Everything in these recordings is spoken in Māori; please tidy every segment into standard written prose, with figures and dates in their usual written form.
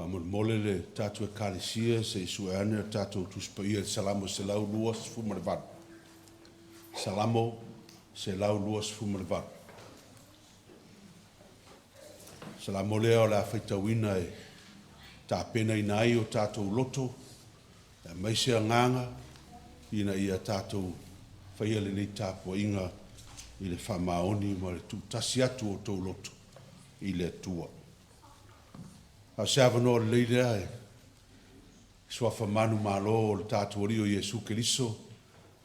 mole le tatu e kalesia se isuane tatu tuspaia salamo se lau luas fumarvan. Salamo se lau luas fumarvan. Salamo leo la faitawina e ta pena inai o tatu loto. E maise nganga ina ia tatu faia le nei tapu inga i le whamaoni ma le tūtasi atu o tau loto i le tua. A se avano le leidea e swafa manu malo o le tātu ori o Iesu Keriso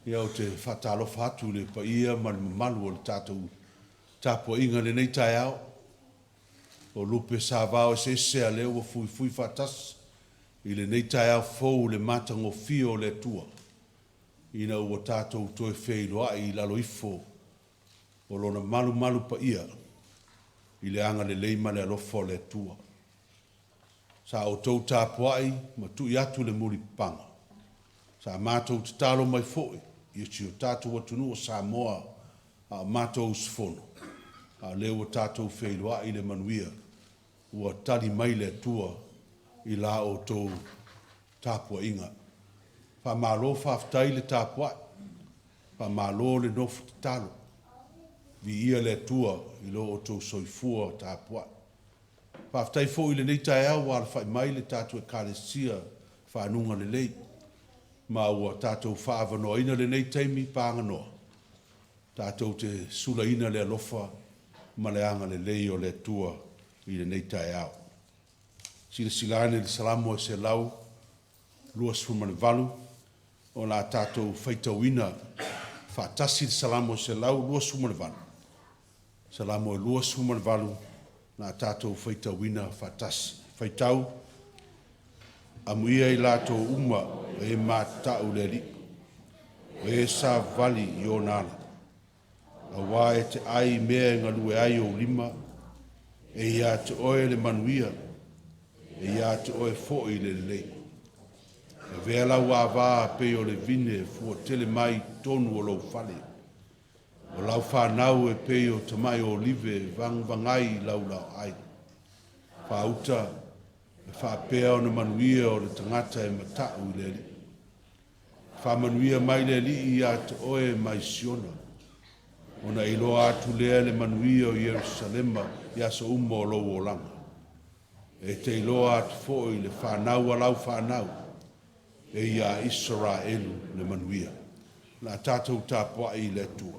ia o te whatalofa atu le pa ia ma le mamalu o le tātu tapu inga le nei tai au o lupe sa vao se se a leo o fui fatas i le nei tai au fou le matango fio le tua ina ua tātou toe wheiloa i lalo ifo o lona malu pa ia i le anga le leima le alofo le tua. Sa o tau tāpuai ma tui atu le muri panga. Sa mātou te talo mai foe i si o tātou atunu o Samoa a mātou usfono. A leo o tātou wheiloa i le manuia ua tali mai le tua i la o tau tāpua inga. Pa malo whaftai le tāpuai. Pa malo le nofu te talo. Vi ia le tua i lo o tau soifua tāpuai. Whaftai fo i le nei tai au wala whai mai le tātou e kālesia whanunga le lei. Ma ua tātou whaavanoa ina le nei teimi pānganoa. Tātou te sula ina le alofa ma le anga le lei o le tua i le nei tai au. Sila silane le salamo e se lau, luas fumane valu, o la tātou whaitauina whaatasi le salamo e se lau, luas fumane valu. Salamo e luas fumane valu, na tātou whaitauina whaatasi. Whaitau, amuia i lātou uma e mātau le li, e sa vali i o nāna. A wā e te ai mea ngā lue ai o lima, e ia te oe le manuia, e ia te oe fo'i le lei. E vea lau a wā pe o le vine fua tele mai tonu o lau fale. O lau whanau e pe o tamai o live vangai lau ai. Whauta e whapea o na manuia o le tangata e matau i le li. Whamanuia mai le li i a te oe mai siona. O na iloa atu lea le manuia o Yerusalema i aso umo o lau o langa. E te iloa atu fo i le whanau a lau whanau. E ia Israelu le manuia. Na tātou tāpua i le tua.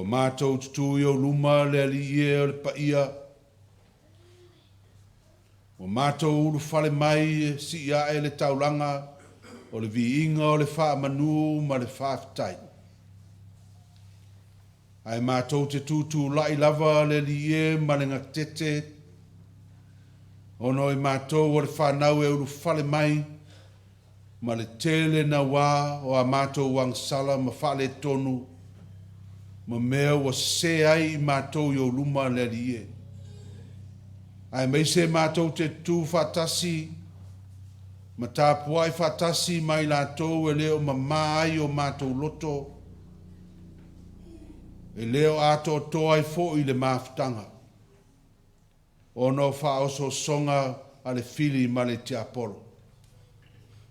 Mātou tutu i o luma le ali e o le paia. O mātou uru whale mai si ia e le taulanga o le viinga o le wha manu ma le whaftai. Ai mātou te tūtū lai lava le li e malenga tete. Ono i mātou o le whanau e uru whale mai. Ma le tele na wā o a mātou wangsala ma whale tonu. Ma mea wa se ai i mātou i o luma le li e. Ai mai se mātou te tū whatasi. Ma tāpuai whatasi mai lātou e leo ma mai o mātou loto. E leo ato toa i fo i le mafutanga. Ono whaoso songa a le fili ma le te apolo.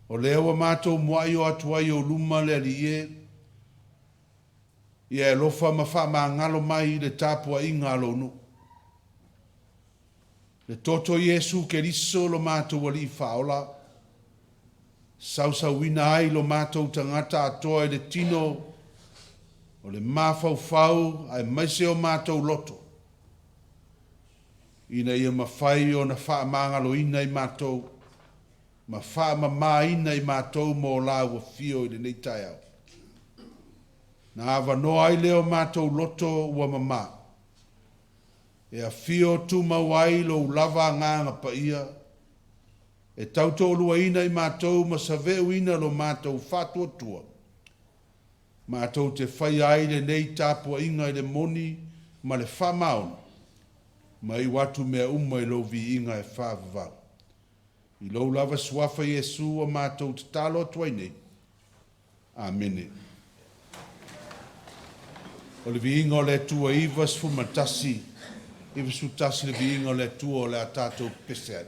O leo a mātou muai o atuai o luma le li e. Ia e lofa ma wha ma ngalo mai le tāpua i ngalo nu. Le toto Yesu ke riso lo mātou wali i whaola. Sausa wina ai lo mātou tangata atoa i le tino. O le mawhau ai maise o mātou loto. Ina ia mawhai o na wha mangalo ina i mātou. Ma wha ma ina i mātou mō la ua fio i le nei tai au. Na awa no ai leo mātou loto ua mama. E a fio tu mawai lo lava nganga pa ia. E tautolua ina i mātou ma saveu ina lo mātou whatua tua. Mātou te whai ai le nei tāpua inga i le moni ma le whamaon. Ma i watu mea uma i lo vi inga e whavavau. I lo lava suafa Yesu a mātou te talo tuai nei. Amene. O le vi inga o le tua ivas fu matasi. Iwa su tasi le vi inga o le tua o le a tātou pese ai.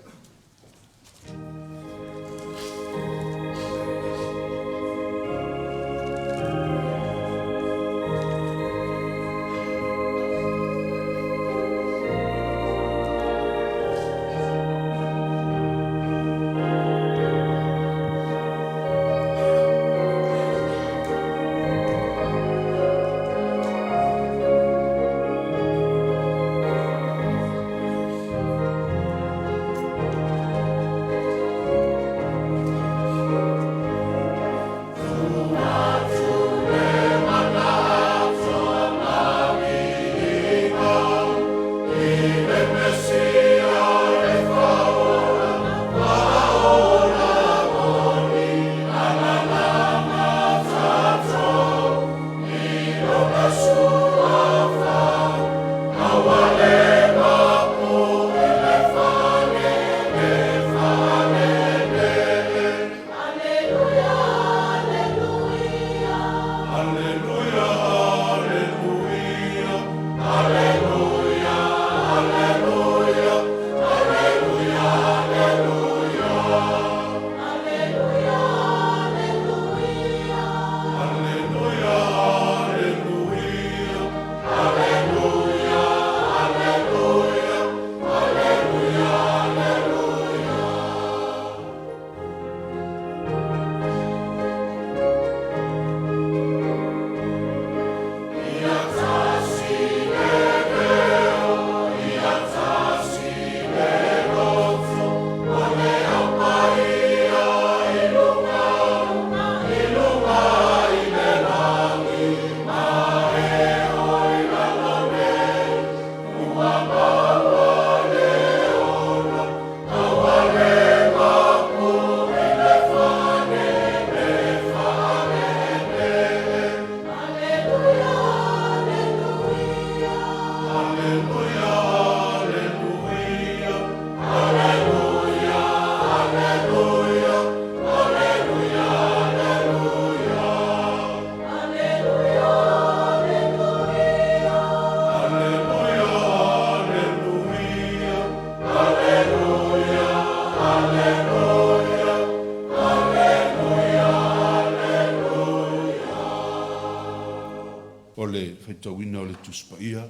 Feituaʻiina o le tusipaia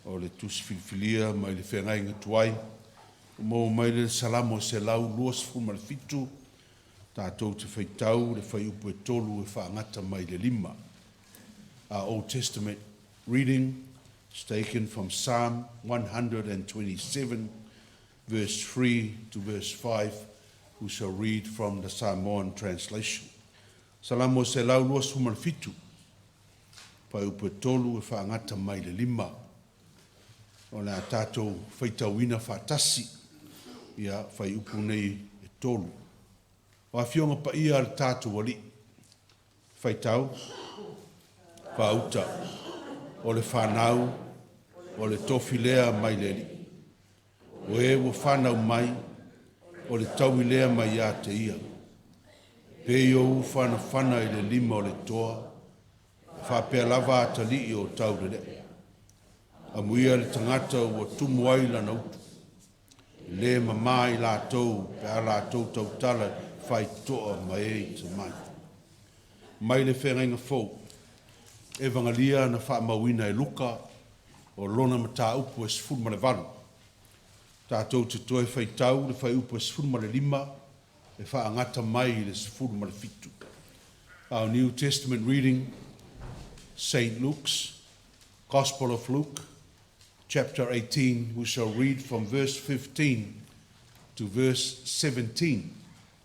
o le tusifilifilia mai le feagaiga tuai mo mai le salamo se lau luas fuma le fitu tatou te faitau le faiupu e tolu e faagata mai le lima. Our Old Testament reading is taken from Psalm 127 verse 3 to verse 5. We shall read from the Samoan translation. Salamo se lau luas fuma le fitu. Whai upu tolu e whaangata mai le 5. O le a tātou whaitauina whatasi. Ia whai upu nei e tolu. O a whionga pa ia al tātou wali. Whaitau. Whauta. O le whanau. O le tofi lea mai le li. O e wo whanau mai. O le taui lea mai a te ia. Pei o whana whana i le 5 o le toa. Whapea lava atali i o tau le lea. A muia le tangata ua tumu ai lana utu. Le mama i lātou, pe a lātou tautala whai toa mai e te mai. Mai le whengainga fōu. E vangalia na wha mawina e luka o lona mata upu e sifuru ma le valu. Tātou te toe whai tau le whai upu e sifuru ma le 5 e wha angata mai le sifuru ma le fitu. Our New Testament reading, St. Luke's Gospel of Luke, chapter 18, we shall read from verse 15 to verse 17,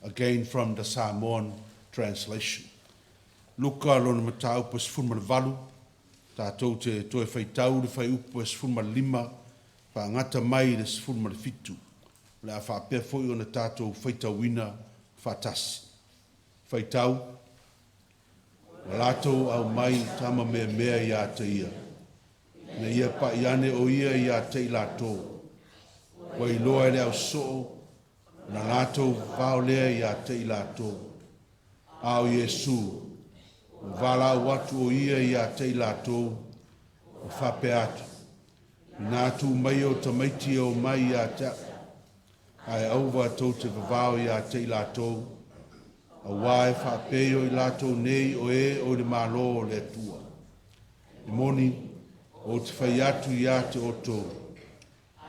again from the Samoan translation. Luka lona mata upu e sifuru ma le valu, tātou te toe whai tau le whai upu e sifuru ma le 5, wha ngata mai le sifuru ma le fitu. Le a whapea foi o na tātou whaitauina whatasi. Whaitau, wa lātou au mai tama mea ia te ia. Na ia pa iane o ia te i lātou. Wa i loa ele au soo, na lātou vau lea ia te i lātou. Au Iesu, vala watu o ia te i lātou, o whape atu. Nātu mai o tamaiti o mai ia te ai auwa tau te vavao ia te i lātou. A wae whapeo i lātou nei o le malo le tua. I moni o te whai atu ia te oto.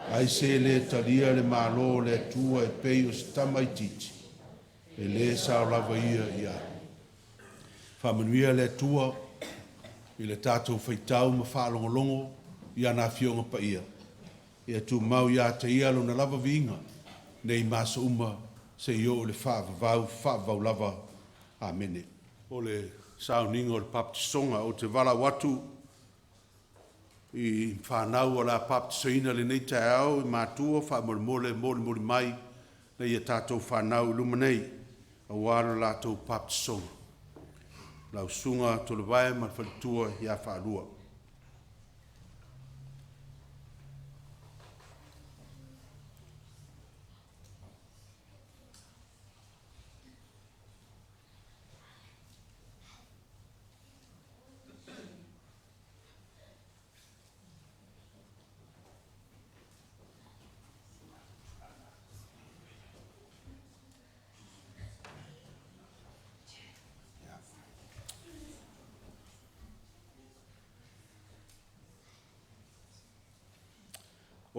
Ai se le talia le malo le tua e peo se tamaititi. E le sao lava ia. Whamanuia le tua i le tātou whaitau ma whaalongolongo ia nā whionga pa ia. Ia tu mau ia te ia lo na lava vinga. Nei masa uma se io le whaavau lava. Amene. O le sauninga o le papatisonga o te wala watu i whanau o la papatisoina le nei tae au i mātua whaamole mole mai na ia tātou whanau lumanei a wāra lātou papatisonga. Lau sunga tole vai ma whalitua ia whaalua.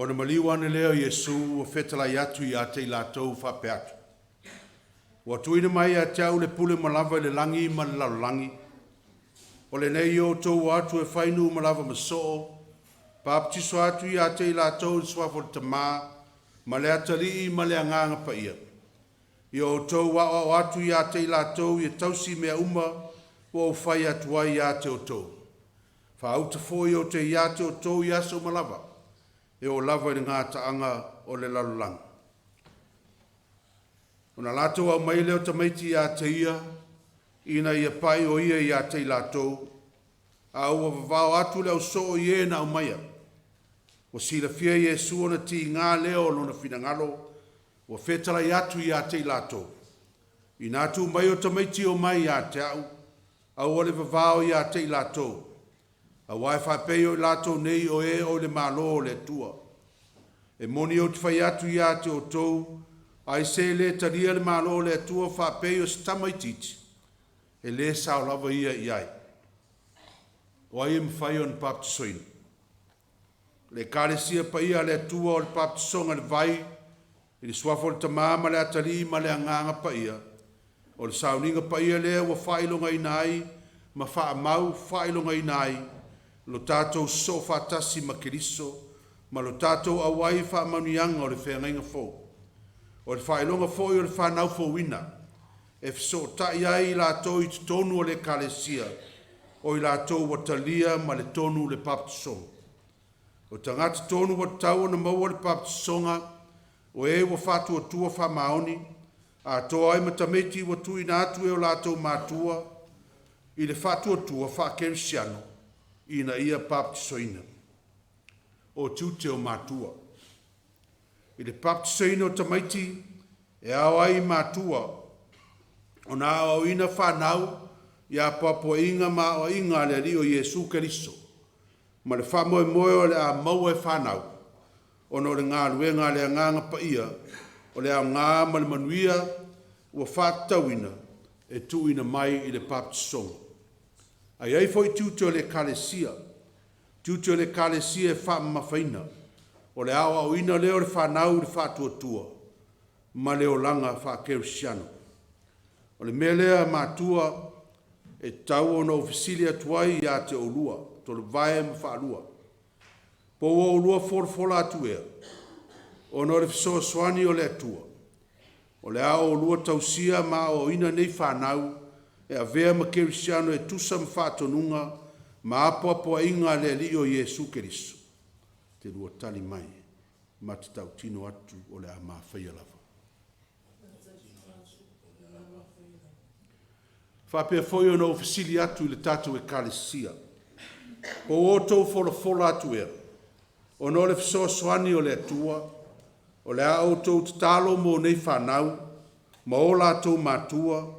O na maliwane leo Iesu o Featuna'i atu i ate i lātou whape atu. O tuina mai a teau le pule malava le langi ma le lalolangi. O le nei o tau atu e whainu malava masoo. Papatiso atu i ate i lātou i swafo le tamā ma le atari ma le anganga pa ia. I o tau o atu i ate i lātou i tausi mea uma o whai atu ai i ate o tau. Whaauta foi o te i ate o tau i aso malava. E o lava i ngā taanga o le lalolanga. O na lātou au mai leo tamaiti i a te ia, ina ia pai o ia i a te i lātou, a ua vavao atu leo so o ie na au maia. O sila fia Iesu o na ti ngā leo lo na finangalo, o Featuna'i atu i a te i lātou. I nātu mai o tamaiti o mai i a te au, a ua le vavao i a te i lātou. A wai whapeo i lātou nei o le malo le tua. E moni o te whai atu i ate o tou, ai se le taria le malo le tua whapeo se tamaititi. E le sao lava ia i ai. O ai mwhai o ni papatisoina. Le kāresia pa ia le tua o le papatisonga le vai, i le swafo le tamama le atari ma le anganga pa ia. O le sauninga pa ia lea wa whailonga i nai, ma wha mau whailonga i nai, lo tātou so whatasi ma keriso, ma lo tātou awai wha maunianga o le whengainga fō. O le whailonga fō i o le whanau fō wina, e so tai ai lātou i tonu o le kālesia, o I lātou wa talia ma le tonu le baptisonga. O tangata tonu wa tau na maua le baptisonga, o e wa whatua tua wha maoni, a toa ai matameti wa tui na atu e o lātou mātua, I le whatua tua wha kerisiano, I na ia baptisoina. O tute o mātua. I le baptisoina o tamaiti, e au ai mātua, o nā o ina whanau, ia papua inga ma o inga le li o Yesu Keriso. Ma le whamoe moe o le a maua e whanau. O no le ngā luenga le a nganga pa ia, o le a ngā ma le manuia, ua whatauina, e tuina mai I le baptisonga. Ai ai foi tuto le kalesia. Tuto le kalesia e wha mawhaina. O le awa o ina leo le whanau le whatua tua. Ma leo langa wha kerisiano. O le melea mātua e tau o na ofisilia tuai ia te olua. To le vae ma whaalua. Po o olua fola atu ea. O no le fisoa swani o le atua. O le ao olua tausia ma o ina nei whanau. E a vea ma kerisiano e tusa ma whatonunga. Ma apoapoa inga le li o Yesu Keriso. Te rua tali mai. Ma te tau tino atu o le a maa whaia lava. Whapea foi o na ofisili atu I le tatu e kalesia. O o tau fola atu ea. O no le fisoa swani o le atua. O le a o tau tatalo mo nei whanau. Ma o la tau mātua.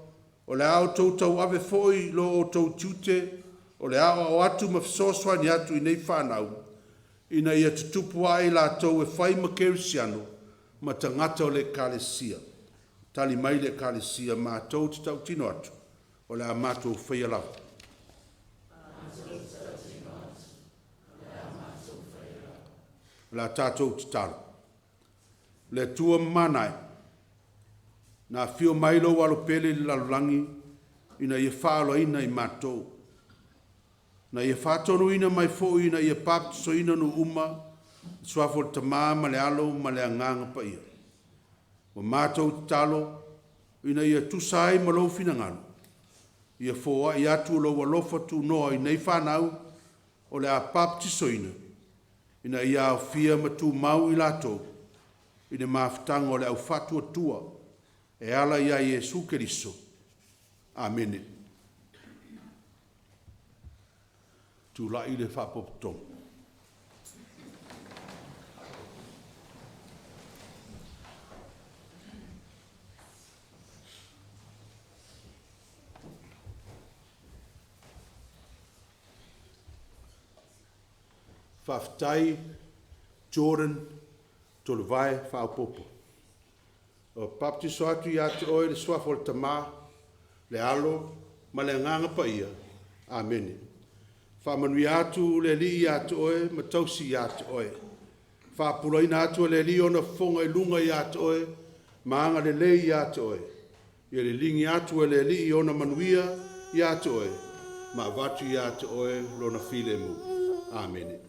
O le a o tau ave foi lo o tau tute. O le a o atu ma fisoa swani atu I nei whanau. Ina ia tutupu ai la tau e whai ma kerisiano. Ma tangata o le kalesia. Tali mai le kalesia ma tau tau tino atu. O le a mātou whaia lau. La tātou te talo. Le tua manai. Na fio mailo walo pele li lalulangi. Ina ia whaalo ina I mātou. Na ia whātono ina mai fo ina ia baptiso ina no uma. Swafo le tamā ma le alo ma le anganga pa ia. O mātou te talo. Ina ia tusai ma lo fina ngano. Ia foa I atu lo walofa tu noa I nei whanau o le a baptiso ina. Ina ia au fia ma tu mau I lato. Ina maafutanga o le au fatua tua. E ala ia Yesu Keriso. Amen. Tu la I le whapopotong. Whaftai, Jordan, tolu vai whaupopo. O baptiso atu I ate oe le swafo le tamā, le alo, ma le nganga pa ia. Amen. Whamanui atu le li I ate oe, ma tausi I ate oe. Whapuloina atu le li ona fonga I lunga I ate oe, ma anga le lei I ate oe. Ia le lingi atu le li ona manuia I ate oe, ma vatu I ate oe lona file mu. Amen.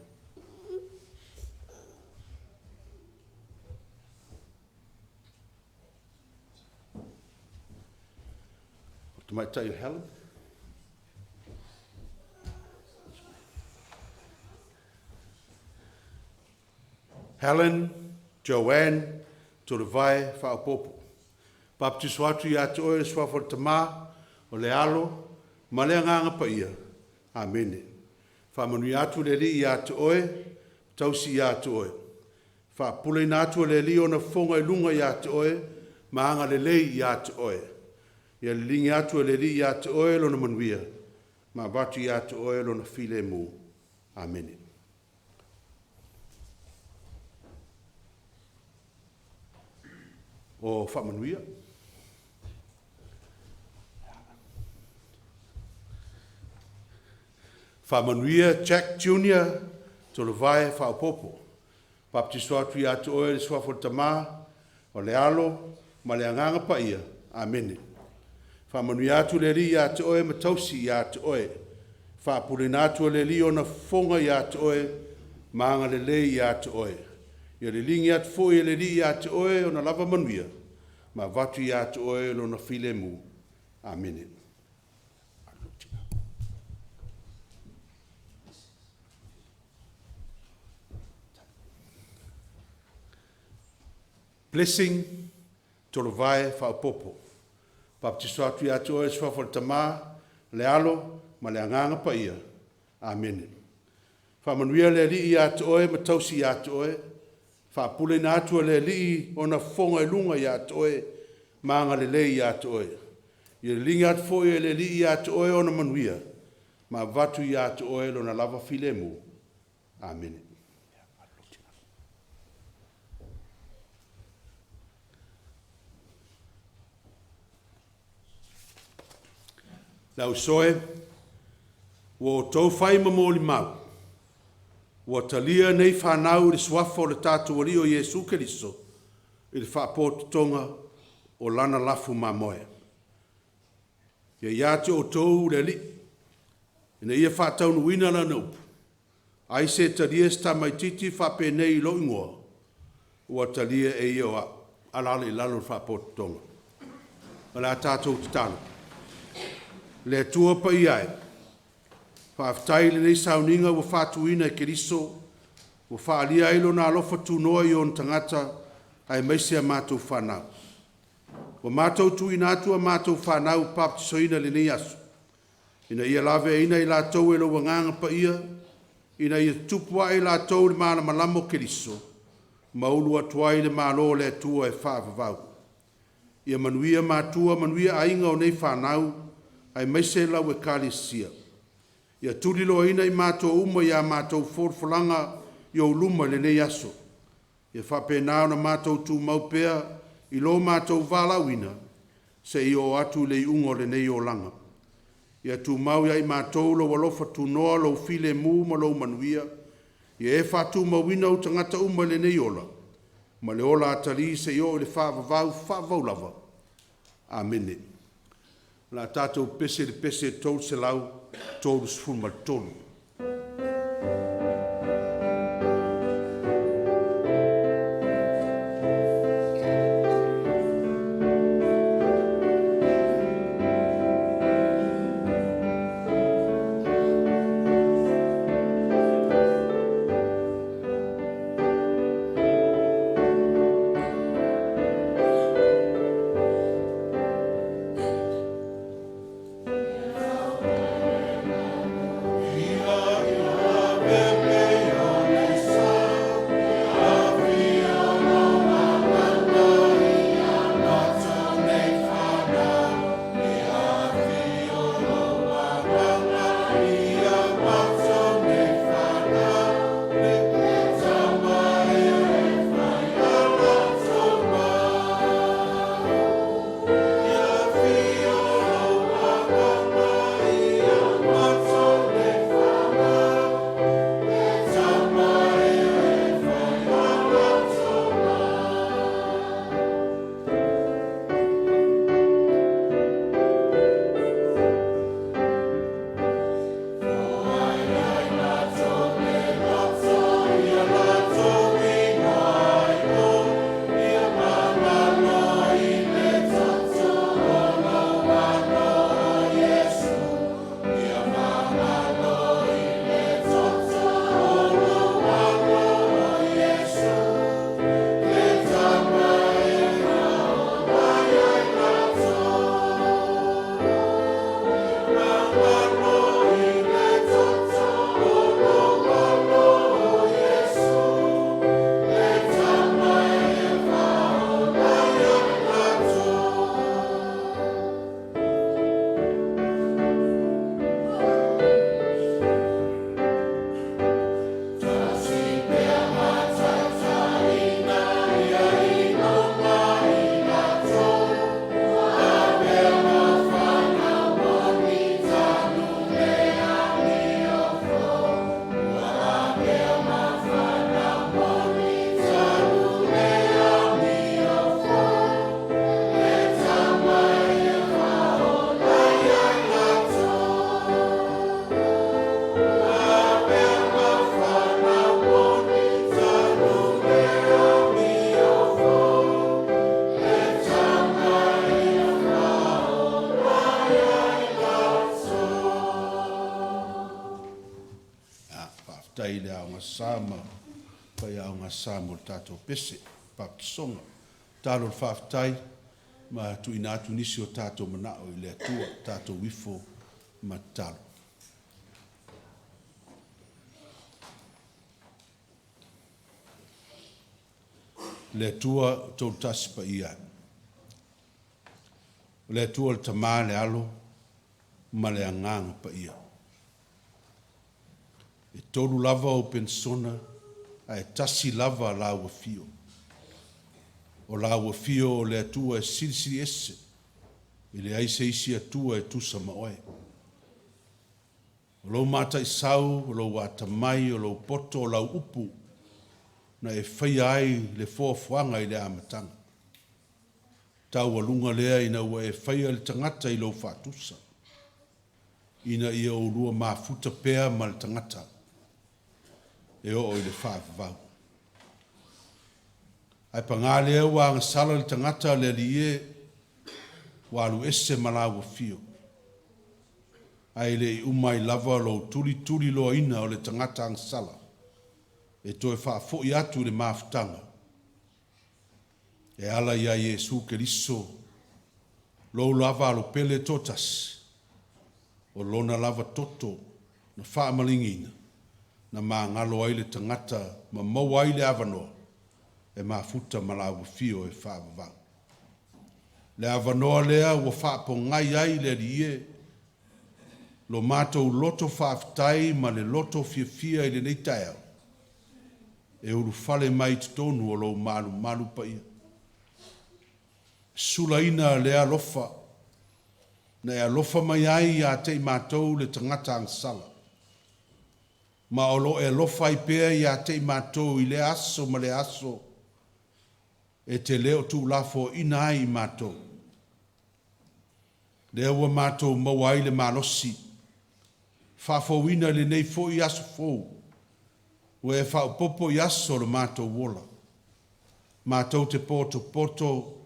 To might tell you Helen. Helen, Joanne, to the vai whaupopo. Baptiso atu I ate oe le swafo le tamā, o le alo, ma le nganga pa ia. Amen. Whamanui atu le li I ate oe, tausi I ate oe. Whapule na atu le li ona fonga I lunga I ate oe, ma anga le lei I ate oe. Ia le lingi atu le li I ate oe lona manuia, ma vatu I ate oe lona file mu. Amen. O whamanuia. Whamanuia Jack Jr. to le vai whaupopo. Baptiso atu I ate oe le swafo tamā, o le alo, ma le anganga pa ia. Amen. Whamanui atu le li I ate oe ma tausi I ate oe. Whapurina atu le li ona fonga I ate oe, ma anga le lei I ate oe. Ia le lingi atu foi le li I ate oe ona lava manuia, ma vatu I ate oe lona file mu. Amen. blessing tolo vai whaupopo. Baptiso atu i atu oe swafo le tamā, le alo, ma le anganga pa ia. Amen. Whamanuia le li i atu oe, ma tausi i atu oe. Whapule na atu le li o na fonga e lunga i atu oe, maanga le le i atu oe. I le linga atu fo i le li i atu oe o na manuia, ma vatu i atu oe lo na lava file mu. Amen. Lau soe, wo tau whai mamoli mau, wo talia nei whanau le swafo le tātu wali o Jesu Keriso, i le whaapoto tonga o lana lafu mamoe. Ia iate o tau le li, ina ia whaatau nuina la naupu, ai se talia sta mai titi whape nei lo ingoa, ua talia e ia o alale i lalo le whaapoto tonga. Ala tātou titana. Le tua pa iai, whaaftai le nei sauninga wa whaatuina e Keriso, wa whaalia ilo na alofa tūnoa i on tangata ai maisia mātou whanau. Wa mātou tuina atua mātou whanau baptisoina le nei asu. Ina ia lawe ina i lātou e lo wanganga pa ia, ina ia tupua i lātou le māna malamo Keriso, maulu atua i le mālo le tua e whaavavau. Ia manuia mātua manuia ainga o nei whanau, ai maise lau e kālesia. Ia tulilo ina i mātou uma ia mātou forfolanga i o luma le nei aso. Ia whapena na mātou tū maupea i lo mātou whalawina se i o atu le ungo le nei o langa. Ia tū mau ia i mātou lo walofa tū noa lo file mū ma lo manuia. Ia e whātū mawina o tangata uma le nei ola. Ma le ola atari se i o le whaavavau lava. Amene. La tātou pese le pese tōu se lau, tōu sfuma tōnu. tai le aunga sama, pai aunga sama o tātou pese, pakisonga, talo le whaafitai, ma tu ina atu nisi o tātou manao I le atua, tātou wifo ma talo. Le atua tau tasi pa ia. Le atua le tamā le alo, ma le anganga pa ia. E tolu lava o pensona, a e tasi lava la ua fio. O la ua fio o le atua e siri ese, I le aise isi atua e tusa ma oe. O lau mata I sau, o lau atamai, o lau poto, o lau upu, na e whaia ai le fuafuanga I le amatanga. Tau alunga lea ina ua e whaia le tangata I lau whatusa. Ina ia o rua mafuta pea ma le tangata. E o I le whaavavau. Ai pangā lea wa ngasala le tangata le li e walu ese malawa fio. Ai le I umai lava lo tuli lo ina o le tangata ngasala. E toe whaafo I atu le mafutanga. E ala ia Yesu Keriso, lo lava lo pele totas, o lona lava toto, na whaamalingina, na maa ngalo ai le tangata, ma mau ai le avanoa, e mafuta malawa fio e whaavavang. Le avanoa lea ua whaapo ngai ai le rie, lo mātou loto whaafitai ma le loto fia I le neitaiao, e uru fale mai tutonu o lo malu pa ia. Sulaina le alofa, na e alofa mai ai a te mātou le tangata angsala. Ma o lo e alofa I pea I a te mātou I le aso ma le aso, e te leo tu lafo ina ai I mātou. Le ua mātou mawai le malosi, whafauina le nei fo I aso fou, ua e whaupopo I aso le mātou wola. Mātou te poto,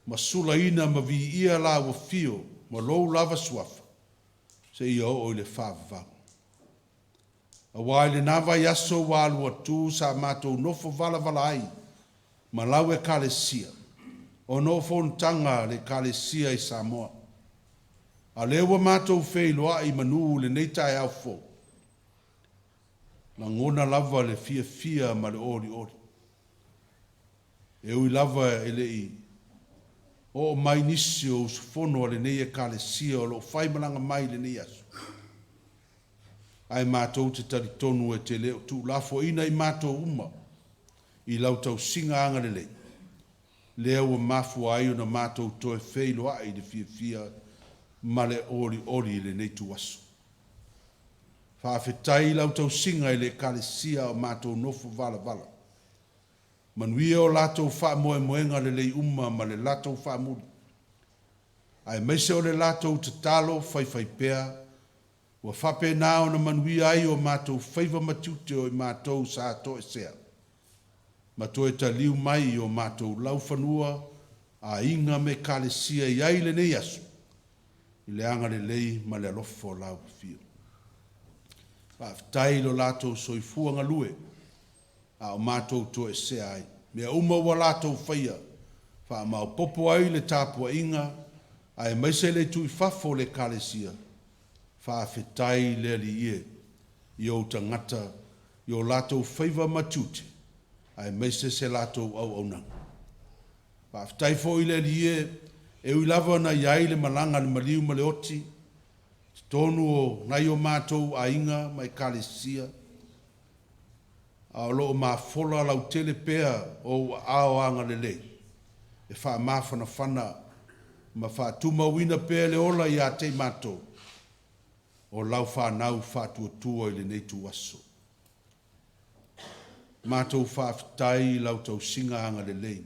ma sulaina ma vi ia la ua fio, ma lou lava suafa, se ia o le whaavavang. A wai le nawa I aso wa alua tu sa mātou nofo vala ai, ma lau e kalesia, o nofo ntanga le kalesia I Samoa. A lewa mātou wheiloa I manu le neitai au fo, na ngona lava le fia ma le ori. E ui lava e le I, o mai nisi o usufono le nei e kalesia o lo whaimalanga mai le nei asu. Ai mātou te taritonu e te leo tu lafo ina I mātou uma, I lau tau singa anga le lei. Lea ua mafu ai o na mātou toe wheilo ai le fia ma le ori le nei tu asu. Whaafetai lau tau singa I le kalesia o mātou nofo vala. Manuia o latou wha moenga le lei uma ma le latou wha muri. Ai meise o le latou te talo whai pea, ua whape nā o na manuia ai o mātou whaiva matiute o I mātou sa to e sea. Ma toe ta liu mai o mātou lau whanua a inga me kalesia I ai le nei asu. I le anga le lei ma le alofo lau fio. Whaaftai lo latou soifua ngalue, a o mātou to e sea ai. Mea uma wa lātou whaia, wha mau popo ai le tāpua inga, ai maise le tui whafo le kalesia, wha whetai le li ie, I o tangata, I o lātou whaiva matute, ai maise se lātou au nang. Wha whetai fo I le li ie, e ui lava na iai le malanga le maliu ma le oti, tonu o nai o mātou a inga mai kalesia, a lo ma fola lau tele pea o ao anga le lei. E wha mawhana, ma wha tumawina pea le ola I a te mato, o lau whanau whatuatua I le nei tu aso. Mātou whaafitai lau tau singa anga le lei.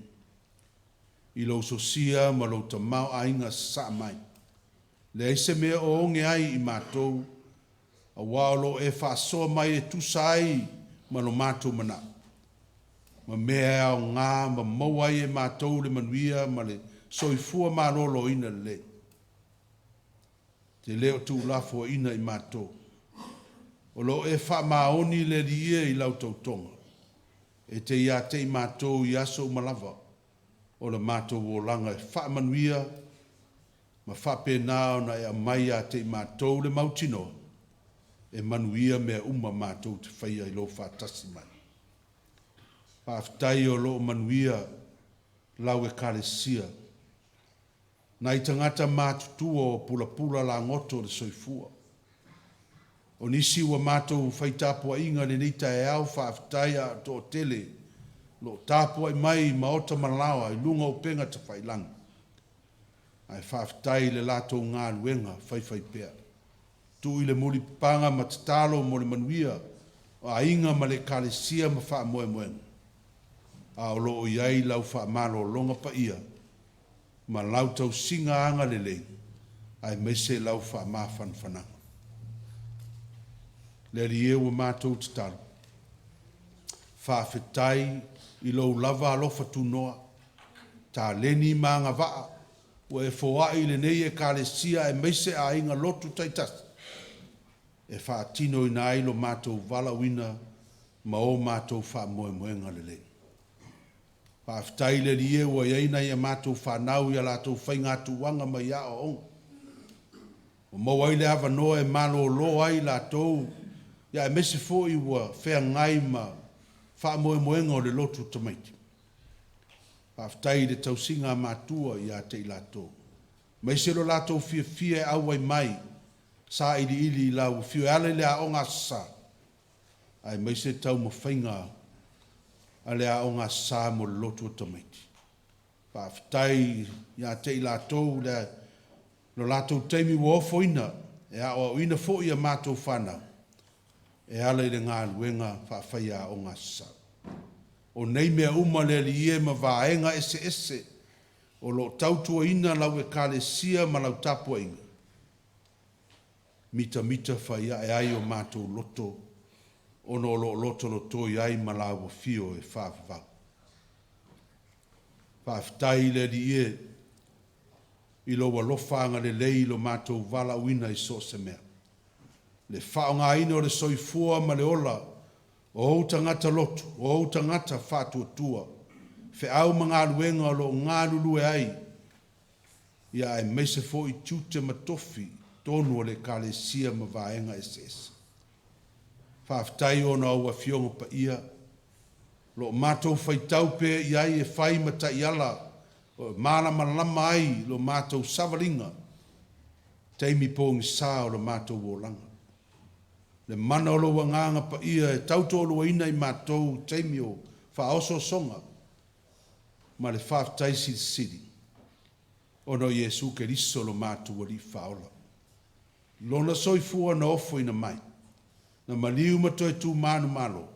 I lau sosia ma lau ta mau ainga sa mai. Le eise mea o onge ai I mātou, a walo e whaasoa mai e tusai ma lo mātou mana. Ma mea au ngā ma mawai e mātou le manuia ma le soifua ma lolo ina le. Te leo tu lafo ina I mātou. O lo e wha maoni le rie I lau tautonga. E te ia te I mātou I aso malava. o le mātou o langa e whaamanuia, ma whapena na e mai a te mātou le mautino, e manuia mea mātou te whaia I lo whātasi mai. Whaafitai o lo manuia lau e kālesia, na I tangata mātutua o pula la ngoto le soifua. O nisi ua mātou whaitapua inga le nita e au whaafitai a tō tele, lo tapua I mai maota malawa I lunga o penga te whailang. Ai whaafitai le lato ngā luenga whaiwhai pea. Tu I le muli panga ma te talo mo le manuia o a inga ma le kālesia ma wha moe moenga. A o loo iai lau wha malo longa pa ia ma lau tau singa anga le lei ai mese lau wha ma whanwhananga. Le li e ua mātou te talo. Whaafetai I lou lava alofa tu noa. Ta leni maanga waa. Ua e fōai le nei e kālesia e meise a inga lotu taitasi. E whaatino I nā ilo mātou vala wina ma o mātou wha moe moenga le lei. Whaafetai le li e ua iaina I a mātou whanau I a lātou whaingatu wanga mai a o onga. O mawai le hawa noa e malo lo ai lātou ia e mese fo I ua whea ngai ma wha moe moenga o le lotu tamaiti. Whaafetai le tausinga mātua I a te I lātou. Mai se lo lātou fia e au ai mai sa ili I lau fio ale le a onga sa. Ai mai se tau ma whainga a le a onga sa mo le lotu tamaiti. Whaafetai I a te I lātou le lo lātou teimi wa ofo ina e a o ina fo I a mātou whanau. E ala I le ngā luenga whaafai a onga sa. O nei mea le li e ma vaenga ese o lo tautua ina lau e kālesia ma lau tapua inga. Mita whai e ai o mātou loto o no lo loto loto I ai ma lau fio e whaafavau. Whaafetai le li e I lo walofanga le lei lo mātou vala uina I so se mea. Le whaonga ina o le soifua ma le ola o hou tangata lotu, o hou tangata whātua tua, whe au mga luenga o lo ngā lulu e ai, ia e meise fo I tute matofi, tonu o le kālesia ma vaenga SS. Whaafetai o na ua fionga pa ia, lo mātou whaitau pe I ai e whai mata I ala, o malama lama ai lo mātou savalinga, teimi pōngi sā o lo mātou wōlanga. Le mana o lo wanganga pa ia e tauto o lo ina I mātou teimi o whaoso songa, ma le whaafetai siri. O no Jesu ke riso lo mātou o li whaola. Lona soifua na ofo ina mai, na maliu mato e tū manu malo,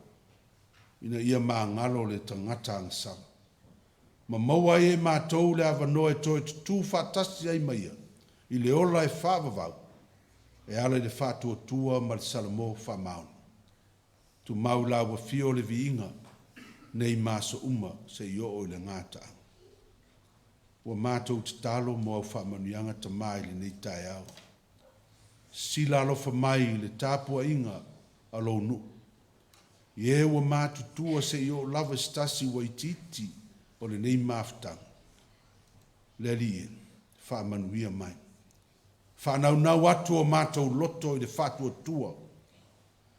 ina ia maa ngalo le tangata angsama. Ma maua e mātou le avanoa e toi tū whatasi ai maia, I le ola e whaavavau, e ala le whātua tua ma le salamo whamauna. Tu mau la wa fio le viinga, nei maso uma se I o le ngata. Wa mātou te talo mo au whamanuianga ta mai le nei tai au. Sila alofa mai le tāpua inga alo nu. Ie wa mātu tua se I o lava stasi wa ititi o le nei maftang. Le lie, whamanuia mai. Whanau nau atu o mātou loto I le whatua tua.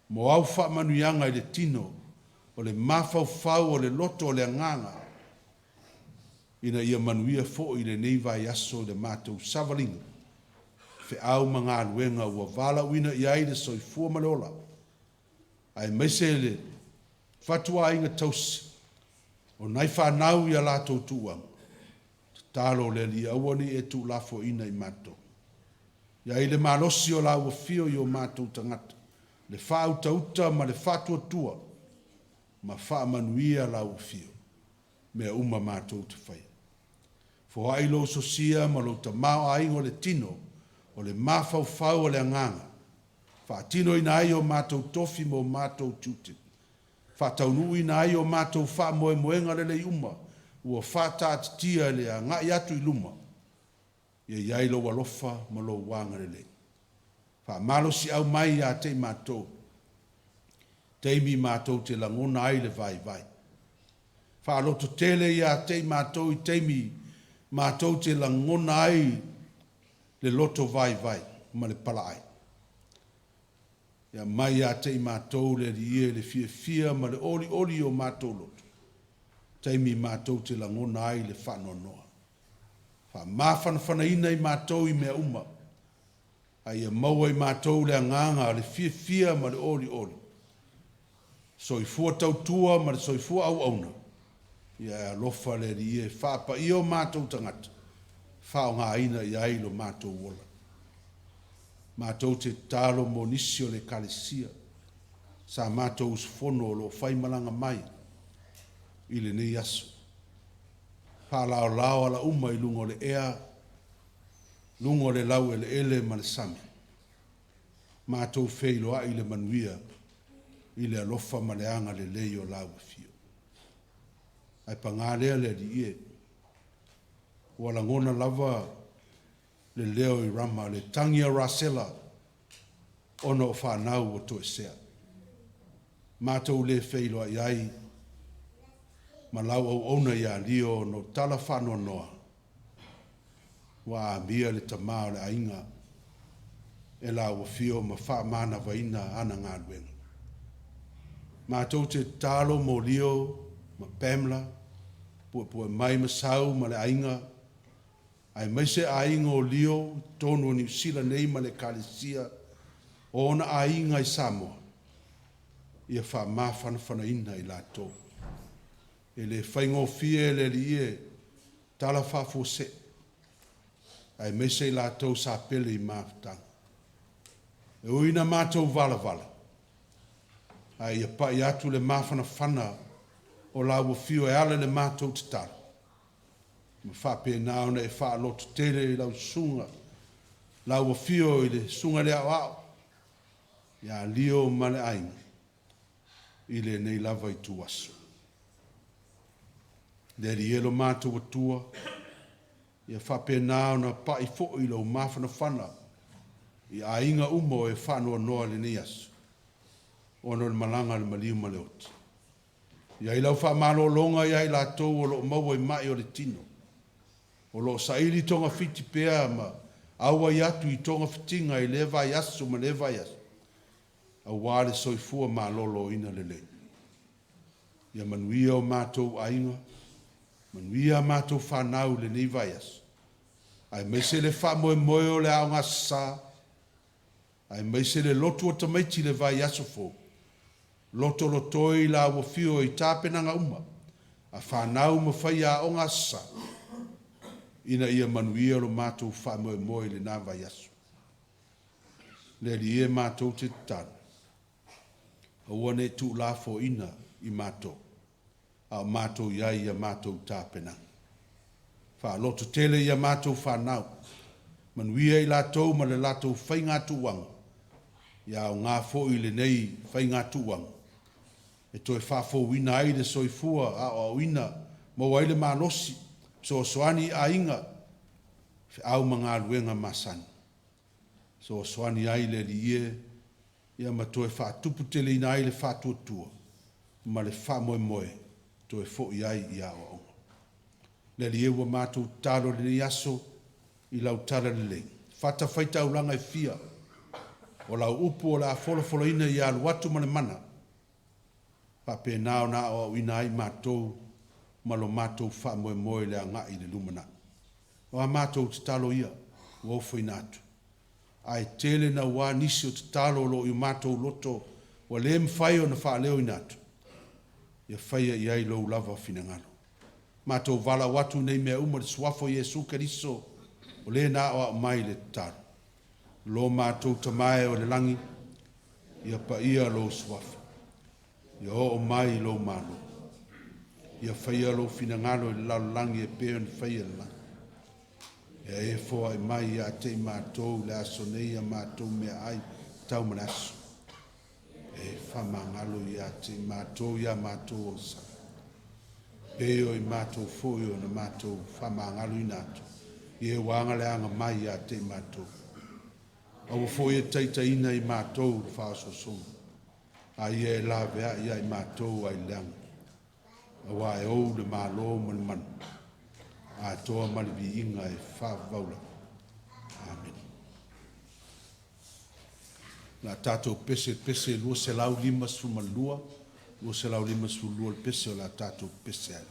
Mo au whamanuianga I le tino o le mawhau o le loto o le anganga. Ina ia manuia fo I le nei vai aso le mātou savalinga. Fe au mga aluenga ua vala uina I ai le soifua maleola. Ai meise le whatua inga tausi. O nai whanau I a lātou tuang. Talo le li awani e tu lafo ina I mātou. Ia I le malosi o la ua fio I o mātou tangata. Le whauta uta ma le whatua tua. Ma whaamanuia la ua fio. Mea uma mātou te whai. Fo ai lo sosia ma lo ta mao aingo le tino. O le mawhau o le anganga. Whaatino ina ai o mātou tofi mo mātou tute. Whaataunu ina ai o mātou wha moe moenga le uma. Ua whaatatitia le a ngai atu I luma. Ia iai lo walofa ma lo wanga le. Wha malo si au mai a te mātou. Teimi mātou te langona ai le vai vai. Whaaloto tele ia te mātou I teimi, mātou te langona ai le loto vai vai, ma le pala ai. Ia mai ia te mātou le rie le fia ma le oli o mātou loto. Teimi mātou te langona ai le whanonoa. Wha mawhanawhanaina I mātou I mea uma. Ai ia maua I mātou le anganga le fia ma le oli. Soifua tautua ma le soifua au auna. Ia lofa le rie whapa I o mātou tangata. Whao ngā ina I ailo mātou wola. Mātou te talo mo nisi o le kalesia. Sa mātou usfono o lo whaimalanga mai. I le nei aso. Pālao ala uma I lungo le ea. Lungo le lau ele ma le sami. Mātou feilo a I le manuia. I le alofa ma le anga le leo lau fio. Ai pangalea le di ie. Wala ngona lava le leo I rama le tangia rasela ono o whanau o to esea. Mātou le feilo a iai ma lau au ona ia lio no tala whanoa noa. Wa mia le tamao le ainga e la ua fio ma wha mana vaina ana ngā luenga. Mātou te talo mo lio ma Pamela, pua mai masau ma le ainga, ai maise ainga o lio, tonu o New Zealand nei ma le kalesia, o ona ainga I Samoa, ia wha mawhanawhana ina I lato. E le whaingo fie le li e, tala whafo se, ai maise I lato sa pele I mawhtanga. E uina mātou vala. Ai ia pa I atu le mawhanawhana o la ua fio e ale le mātou te tala. Ma whape naona e wha lotu tere I lau sunga. La ua fio I le sunga le au. Ia lio ma le ainga. I le nei lava I tu aso. Le rielo mātou atua. Ia whape naona pa I fo I lau mawhanawhana. I ainga umo e whanua noa le nei aso. Ono le malanga le maliu ma le oti. Ia I lau wha malolonga ia I latou o lo maua I mai o le tino. O lo saili tonga fiti pea ma aua I atu I tonga fitinga I le vai aso ma le vai aso. A wale soifua malolo ina le le. Ia manuia o mātou ainga. Manuia mātou whanau le nei vai aso. Ai meise le wha moe o le ao ngasa. Ai meise le lotu o tamaiti le vai aso fo. Lotoi la ua fio I tāpenanga uma. A whanau ma whai a o ngasa. Ina ia manuia lo mātou wha moe le nā vai aso. Le li e mātou te tāna. A wane tu la fo ina I mātou. A mātou iai ia mātou tāpenanga. Wha loto tele ia mātou whanau. Manuia I lātou ma le lātou whai ngā tuwanga. Ia o ngā fo I le nei whai ngā tuwanga. E toi whafo wina ai le soifua a o wina ma waile manosi so soani a inga au mga luenga masani. So soani ai le lie ia ma toi whatupu tele ina ai le whatuatua ma le whamoe toi fo I ai I a o. Le lie ua mātou talo le ni aso I lau tala le lei. Whata whaita ulanga I fia o lau upu o la folofolo ina I alu watu ma le mana. Pape nao na o ina ai mātou malo mātou wha moe le anga I le lumana. O a mātou te talo ia, o ofo inatu. Ai tele na wā nisi o te talo lo I mātou loto, o le mwhai o na wha leo inatu. Ia whaia I ai lo lava finangalo. Mātou vala watu nei mea uma le suafo Jesu Keriso, o le na o mai le talo. Lo mātou tamae o le langi, ia pa ia lo suafo. Ia o mai lo malo. Ia whaia lo finangalo I lalangi e peo ni whaia langi. Ia e fo ai mai ia te mātou le aso nei a mātou mea ai tau manaso. E whamangalo ia te mātou ia mātou o sa. Peo I mātou fōi o na mātou whamangalo I nātou. Ia wanga le anga mai ia te mātou. Au fōi e Taitaiina I mātou whaasosonga. A ia e la vea ia I mātou ai leanga. Awa e ou le malo man man. A toa mani vi inga e whavaula. Amen. Na tātou pese lua se lau lima suma lua. Lua se lau lima suma lua le pese o la tātou pese ai.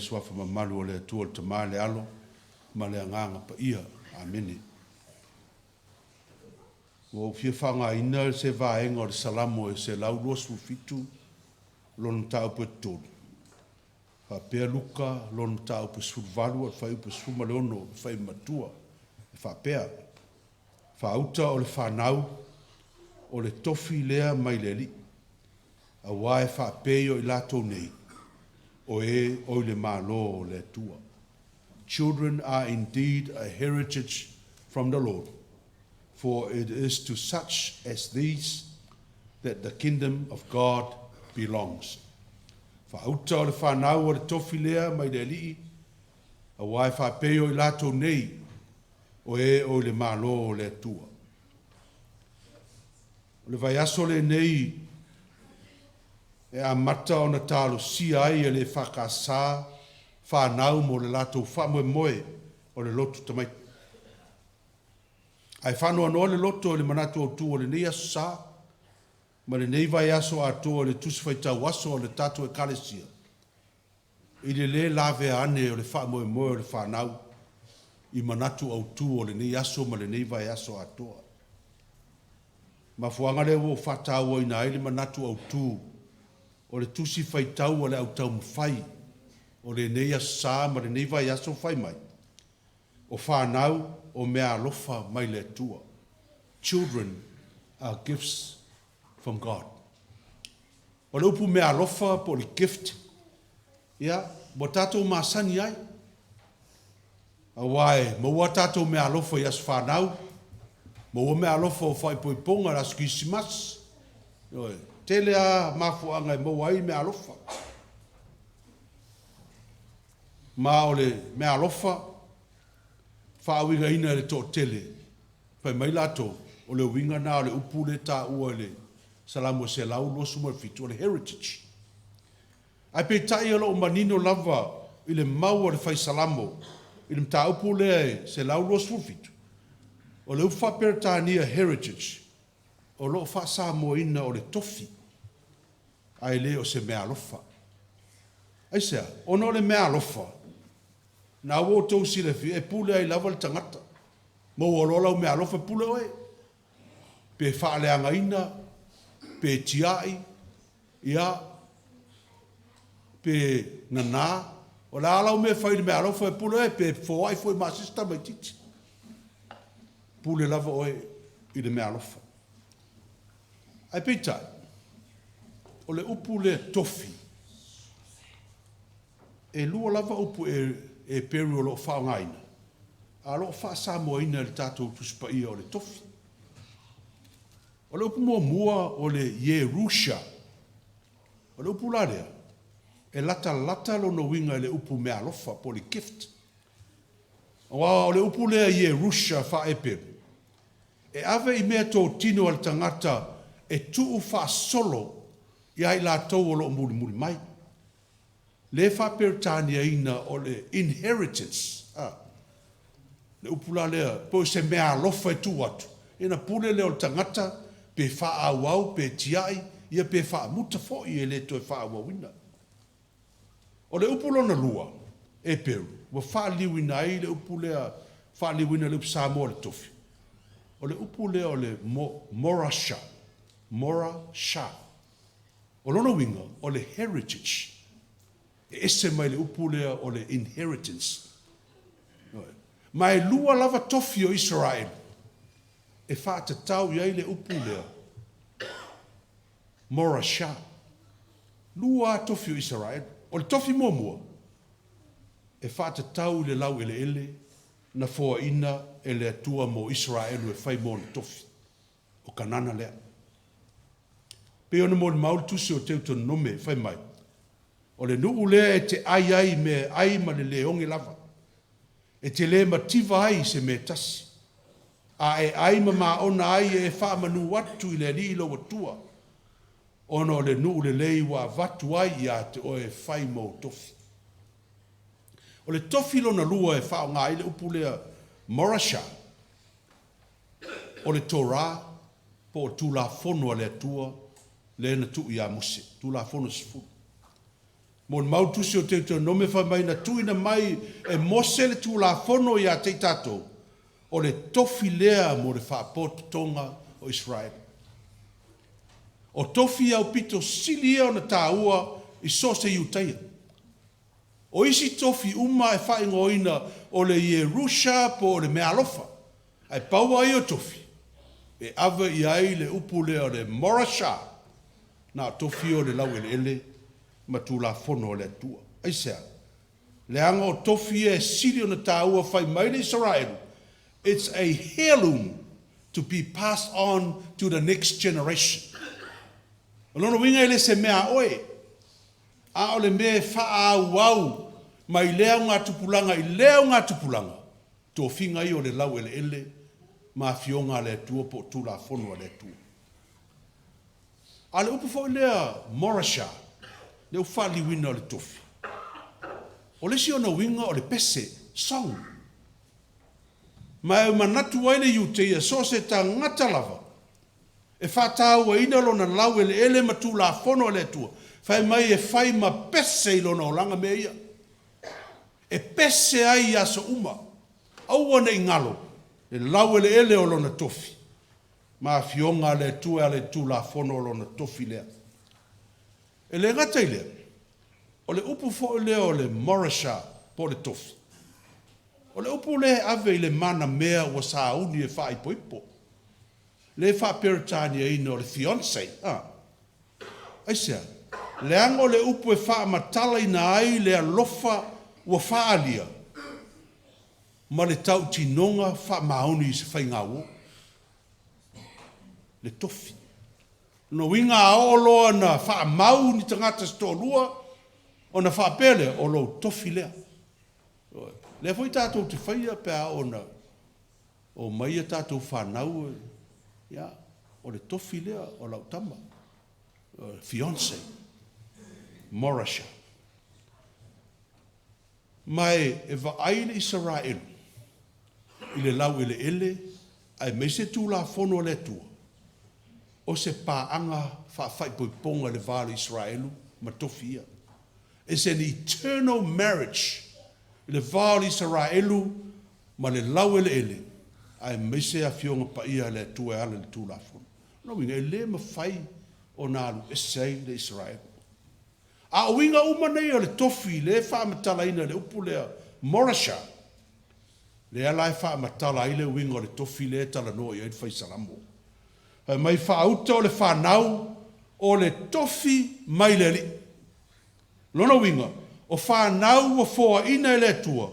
Swafa mamalu o le atua o le tamā le alo, ma le anganga pa ia. Amene. O fia whangaina se vaenga o le salamo e se lau losu fitu lon tau pa tolu. Ha pea luka lon tau pa survalu at whai pa suma leono whai matua. Wha pea. Wha auta o le whanau o le tofi lea mai le li. A wae wha peo I lato nei. O e o le malo le tua. Children are indeed a heritage from the Lord, for it is to such as these that the kingdom of God belongs. Whaauta o le whanau o le tofi lea mai le alii, a wai whapeo I lato nei, o e o le malo le tua. O le vai aso le nei, e a mata o na talo si ai e le whakasā, whanau mo le latou whamoe moe o le lotu tamai. Ai whanua noa le loto o le manatu au tu o le nei aso sa, ma le nei vai aso ato o le tusi whaitau aso o le tatu e kalesia. I le lawe ane o le whamoe moe o le whanau, i manatu au tu o le nei aso ma le nei vai aso atoa. Ma fuanga le wo whatau o ina ele manatu au tu o le tusi whaitau o le au tau mwhai o le nei aso sa ma le nei vai aso whai mai. O whanau o mea alofa mai le tua. Children are gifts from God. O le upu mea alofa po le gift. Ia, mo tatou masani ai. Awai, mo wa tatou mea alofa i as whanau. Mo wa mea alofa o whai poiponga la skisimas. Tele a mafuanga i mo wai mea alofa. Ma o le mea alofa, whaawinga ina le tō tele. Pai mai lato, o le winga na o le upu le tā ua le salamo se lau losu mo fitu o le heritage. Ai pe tai o lo manino lava i le mau o le fai salamo, i le mta upu le se lau losu fitu. O le ufa peretania heritage, o lo fa sa mo ina o le tofi. Ai le o se mea alofa. Ai sea, ono le mea alofa, na wo to si le fi e pule ai lava le tangata. Mo o lola o mea alofa pule oe. Pe fa le angaina, pe tiai, ia, pe nana, o la ala o me fai le mea alofa e pule oe, pe fo ai foi ma sista mai titi. Pule lava oe i le mea alofa. Ai pe tai, o le upu le tofi, e lua lava upu e peru o lo whaongaina. A lo wha samoina le tātou tuspaia o le tofi. O le upu mua o le Yerusha. O le upu larea. E lata lo no winga le upu mea alofa po le gift. O le upu lea Yerusha wha e peru. E ave I mea tō tino al tangata e tuu wha solo I ai la tau o lo muli mai. Le wha peritania ina o le inheritance. Le upula lea, po se mea alofa e tu atu. Ina pule leo tangata, pe wha au pe tiai, ia pe wha muta fo I e le to e wha awawina. O le upulona lua, e peru, wa wha liwina ai le upulea, wha liwina le upsamo le tofi. O le upulea o le morasha, morasha. O lono winga, o le heritage. E ese mai le upulea o le inheritance. Mai lua lava tofi o Israel. E wha te tau iai le upulea. Morasha. Lua tofi o Israel. O le tofi mua. E wha te tau le lau ele. Na foa ina e le atua mo Israel e whai mo le tofi. O kanana lea. Pe ona mo le maul tusi o teuto nome whai mai. O le nuu lea e te ai me ai ma le leonge lava. E te le mativa ai se me tasi. A e ai ma ona ai e wha manu watu I le li lo watua. Ono le nuu le lei wa watu ai a te o e whai mo tofi. O le tofi lo na lua e wha o ngā ile upu lea morasha. O le Torah po o tula fono le atua le na tu ia muse. Tula fono sifu. Mo mautusi o te nome wha mai na tuina mai e mose le tu la fono ia te tato o le tofi lea mo le whaapoto tonga o Israel. O tofi au pito sili o na tāua I so se iutaia. O isi tofi uma e whaingoina o le Yerusha po o le mea alofa. Ai paua I o tofi. E ava I ai le upu lea o le morasha. Na tofi o le lau ele. Ma tu la fono le tua. Ai sea. Le anga o tofi e sili o na tāua whai mai le Israel. It's a heirloom to be passed on to the next generation. O lono winga ele se mea oe. A o le mea wha au mai lea ngā tupulanga I lea ngā tupulanga. Tō whinga I o le lau ele ma fionga le tua po tu la fono le tua. A le upu fo lea morasha. Le ufali wina o le tofi. O le si ona winga o le pese, song. Ma e manatu waile yu te ia so se ta ngata lava. E whātau wa ina lona lau ele matu la fono le tua. Whai mai e whai ma pese i lona o langa me ia. E pese ai ia so uma. Aua nei ngalo. E lau ele o lona tofi. Ma fionga le tua le tu la fono o lona tofi lea. E le ngata i lea. O le upu fo lea o le morasha po le tofi. O le upu le ave i le mana mea o sa uni e whai poipo. Le wha peritani e ino le fiancé. Aisea, le ango le upu e wha matala ina ai le alofa ua wha alia. Ma le tau tinonga wha mauni se whai ngau. Le tofi. No winga aoloa na wha mau ni tangata stolua o na wha pele o lo tofi lea. Le foi tātou te whaia pēa o maia tātou whanau ya, o le tofi lea o lau tama. Fiancé. Morasha. Mai e vaaile Israel. I le lau ele ele, ai meise tū la fono le tua. O se pāanga whai poiponga le vāle Israelu, ma tofi ia. It's an eternal marriage. Le vāle Israelu, ma le lau ele ele. Ai meise a fionga pa ia le tua ala le tū la fono. No winga e le ma whai o nālu esei le Israel. A winga umanei o le tofi, le whaamatalaina le upu lea Morasha. Le alai whaamatala i le winga o le tofi le tala noa i aid whai salamo. Hai mai whaauta o le whanau o le tofi mai le li. Lona winga, o whanau o fōa ina le tua,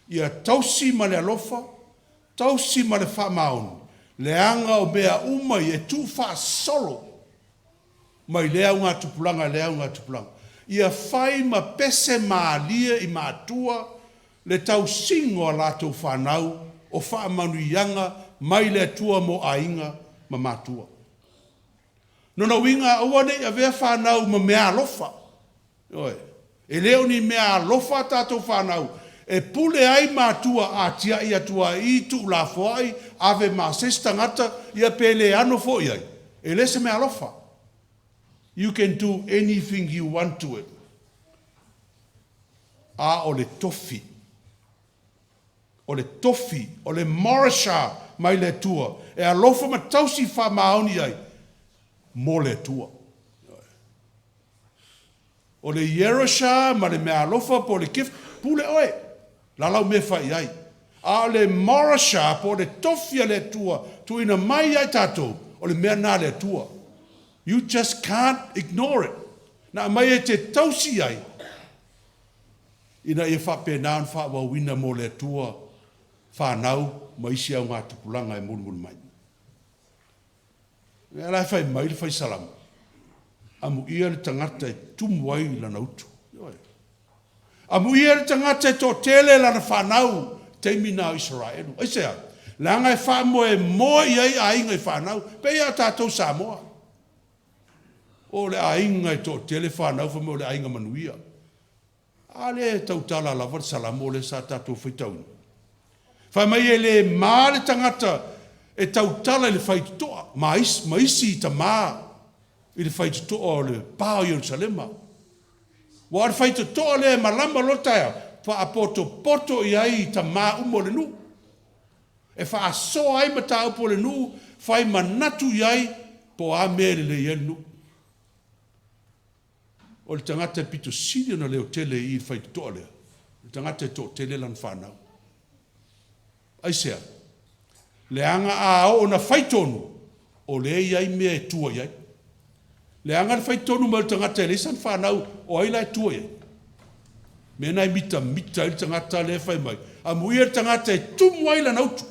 ia tausi ma le alofa, tausi ma le whamaunu, le anga o mea umai e tu wha solo, mai lea unga tupulanga, lea unga tupulanga. Ia whai ma pese maalia i maatua, le tau singo a lātou whanau, o whaamanu ianga, mai le tua mo ainga ma mātua. Nona winga awane a vea whanau ma mea alofa. E leo ni mea alofa tātou whanau, e pule ai mātua a tia i atua i tu la foai, ave ma sestangata, ia pele ano fo iai. E lese mea alofa. You can do anything you want to it. A o le tofi. O le tofi, o le Morasha mai le tua. E alofa ma tausi wha maoni ai. Mo le tua. O le Yerusha ma le mea alofa po le kif. Pule oe. Lalau me whai ai. A le Morasha po le tofi a le tua. Tuina mai ai tatou. O le mea nā le tua. You just can't ignore it. Na mai e te tausi ai. Ina e whape nān whawawina mo le tua whanau ma isi au ngā tupulanga e mulu mai. E lai whai mai le whai salamu. Amu ia le tangata e tumu ai lana utu. Amu ia le tangata e tō tele lana whanau teimi nā Israelu. Aisea, langa e whaamo e moa i ai a inga i whanau. Pe ia tātou Samoa. O le ainga i tō tele whanau wha mo le ainga manuia. A le tautala lava salamo le sa tātou whaitauna. Whai mai e le mā le tangata e tautala le whaitutoa. Ma isi i ta mā i le whaitutoa o le pāo Yerusalema. Wa le whaitutoa le malama lotaia wha a poto i ai i ta mā umo le nu. E wha a so ai ma tā upo le nu whai manatu i ai po a mere le iel nu. O le tangata e pito siri na leo tele i whai toa lea. Le tangata e tō tele lan whanau. Aisea, le anga a o na whai tonu, o le iai mea e tua iai. Le anga le whai tonu ma le tangata e lesan whanau, o ai lai tua iai. Me nai mita i tangata le whai mai. A muia le tangata e tumu ai lan autu.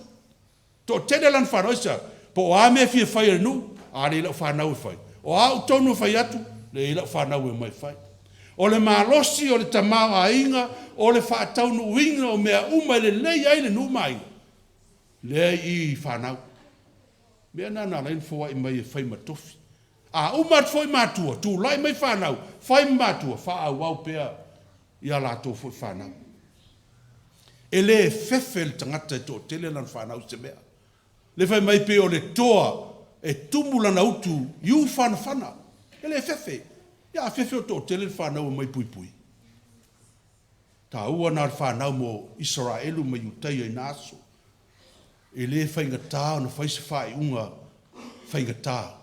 Tō tele lan whanau isa, po o a mea fia whai e nu, a le ila whanau e whai. O a u tonu whai atu, le ila whanau e mai whai. O le malosi, o le tamau a inga, o le whaataunu uinga, o mea uma le lei ai le numai. Le i whanau. Mea nana lain fōa i mai e whai matofi. A umat fōi mātua, tū lai mai whanau, whai mātua, wha au au pēa ia lātou fo whanau. E le fefe le tangata e tō tele lan whanau se mea. Le whai mai pe o le toa e tumula na utu iu whana. E le fefe. Ia fefe o tō tele whanau mai pui pui. Ta ua nā whanau mo Israelu mai utai ai nāso. E le whaingatā na whaise whai unga whaingatā.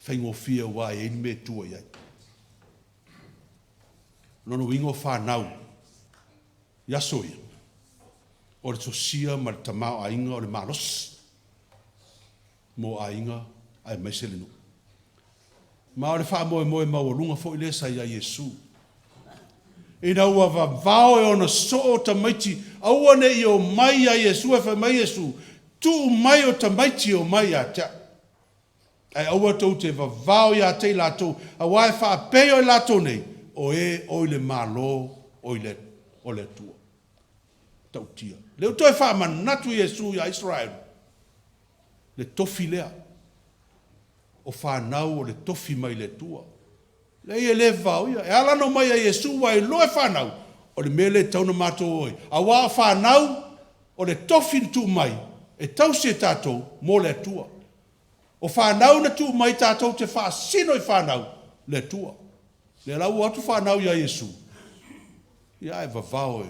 Whaingofia wā e me tua iai. Nono ingo whanau. Yaso ia. O le tosia ma le tamao a inga o le malos. Mo a inga ai maise le nu. Ma o le wha moe maua fo ile sa ia Yesu. Ina ua vavao e ona so o tamaiti. Aua ne i o mai a Yesu e wha mai Yesu. Tu mai o tamaiti o mai a tea. Ai aua tau te vavao ia te lato. A wae wha peo i lato nei. O e o le malo o le tua. Tau tia. Leo toi wha manatu Yesu ia Israel. Le tofi lea. O whanau o le tofi mai le tua. Le ia le vau ia. E ala no mai a Yesu wa e loe whanau. O le mele tauna mato oi. A wa whanau o le tofi tu mai. E tau se tatou mo le tua. O whanau na tu mai tatou te wha sino i whanau le tua. Le lau atu whanau ia Yesu. Ia e vavao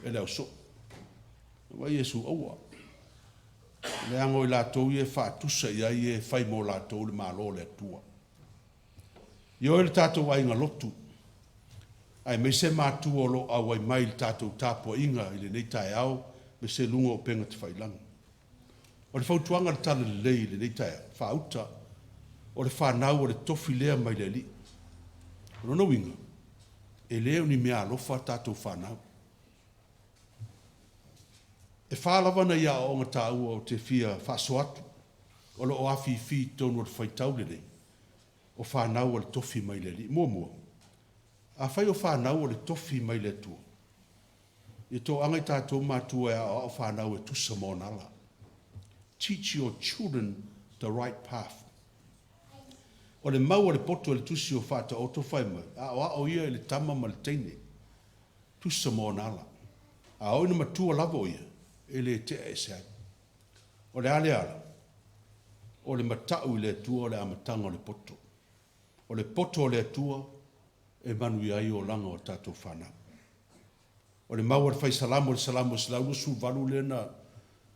e leo so. Wa Yesu aua. Le ango i lātou i e whaatusa ia i e whai mo lātou le malo le tua. Io e le tātou ai ngā lotu. Ai me se mātu o lo au ai mai le tātou tāpua inga i le nei tae au me se lunga o penga te whailanga. O le whautuanga le tala le lei le nei tae whauta. O le whanau o le tofi lea mai le li. Rono winga. E leo ni mea alofa tātou whanau. E whālawa na ia o ngā tāua o te whia whaasoatu. O lo o awhi tonu o le whaitau le nei. O whanau o le tofi mai le li. Mua. A whai o whanau o le tofi mai le tua. I tō angai tātou mātua e o whanau e tusa mō nala. Teach your children the right path. O le mau o le poto le tusi o whata o to whai mai. A o ia le tama ma le teine. Tusa mō nala. A o ina matua lava o ia. E le te e se ai. O le ale ala. O le matau le tua o le amatanga o le poto. O le poto o le tua e manui ai o langa o tātou whanau. O le mau le whai salamu o le salamu o salamu su valu le na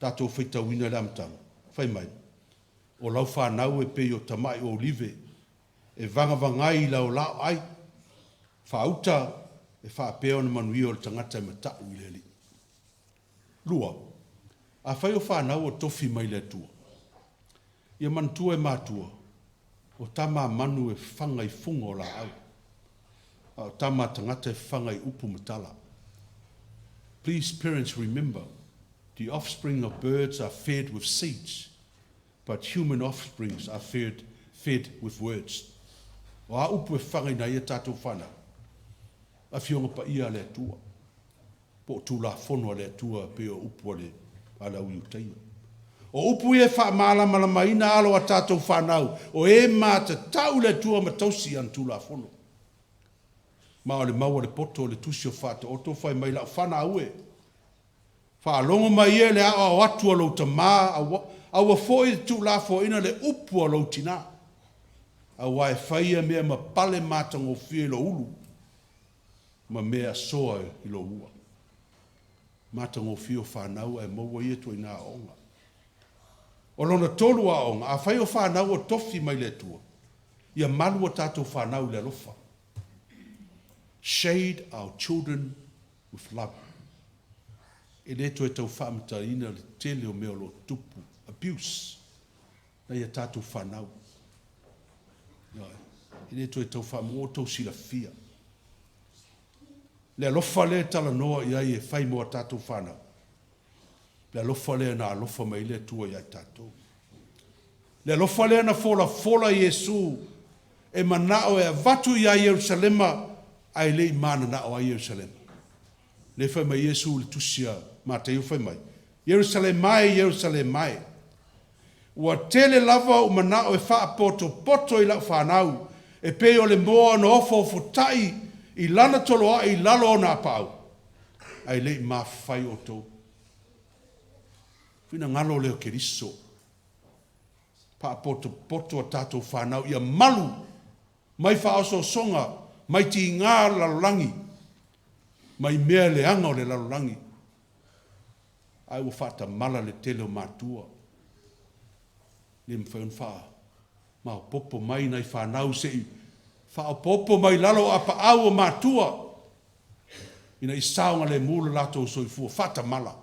tātou whaitauina le amatanga. Whai mai. O lau whanau e pei o tamai o olive. E vangavangai lau lau ai. Whauta e whaapeo na manui o le tangata e matau i le li. Lua, a whai o whanau o tofi mai le tua. Ia mantua e mātua, o tama manu e whangai funga o la au. O tama tangata e whangai upu matala. Please, parents, remember, the offspring of birds are fed with seeds, but human offsprings are fed with words. O a upu e whangai na ia tātou whanau. A fionga pa ia le tua. Po tu la fono le tua pe o upu le ala u taina. O upu e fa mala mala maina alo a tātou whanau. O e mata tau le tua ma tausi an tu la fono. Ma o le maua le poto le tusi o whata o to whai mai la whana ue. Wha longo mai e le a o atu alo ta maa a wa foi tu la fo ina le upu alo tina. A wai whaia mea ma pale mata ngo fie lo ulu. Ma mea soa i lo ua. Mata ngō whio whanau e maua i etu i nā onga. O lona tolu a onga, a whai o whanau o tofi mai le tua. Ia malu o tātou whanau le alofa. Shade our children with love. E leto e tau whamata ina le tele o meo lo tupu. Abuse. Na ia tātou whanau. E leto e tau whamu o tau sila fia. Le alofa le tala noa ia e whai moa tātou whanau. Le alofa le na alofa mai le tua ia tātou. Le alofa le na fola Yesu e manao e vatu ia Yerusalema ai le imana nao a Yerusalema. Le whai mai Yesu le tusia ma te iu whai mai. Yerusalemai. Ua tele lava o manao e wha poto i lau whanau e pe o le moa no ofo tai I lana toloa i lalo na pau. Ai le mawhai o tō. Whina ngalo leo ke riso. Pa poto a tātou whanau. Ia malu. Mai whaoso songa. Mai ti ngā lalolangi. Mai mea le anga o le lalolangi. Ai o whata mala le tele o mātua. Le mwhaion wha. Mao popo mai nei whanau se i. Wha popo mai lalo apa au o mātua. Ina i saunga le mula lato soifua. Whata mala.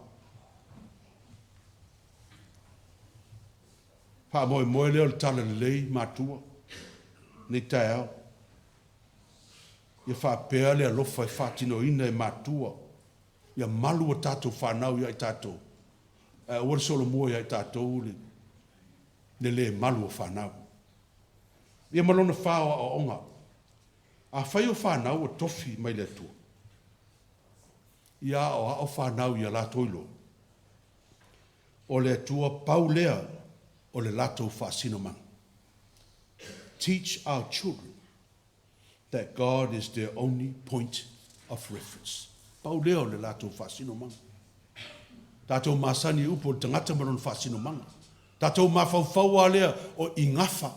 Wha moe leo le tala le lei mātua. Nei tai au. Ia wha pēa le alofa e whatino ina e mātua. Ia malu a tātou whanau ia i tātou. Ora solo mua ia i tātou le malu a whanau. Ia malona whaoa o onga. A whai o whanau o tofi mai le tua. Ia o whanau ia la toilo. O le tua pau lea o le latou whaasino mang. Teach our children that God is their only point of reference. Pau lea o le latou whaasino mang. Tātou masani upo tangata maron whaasino mang. Tātou mawhauwhaua lea o ingafa.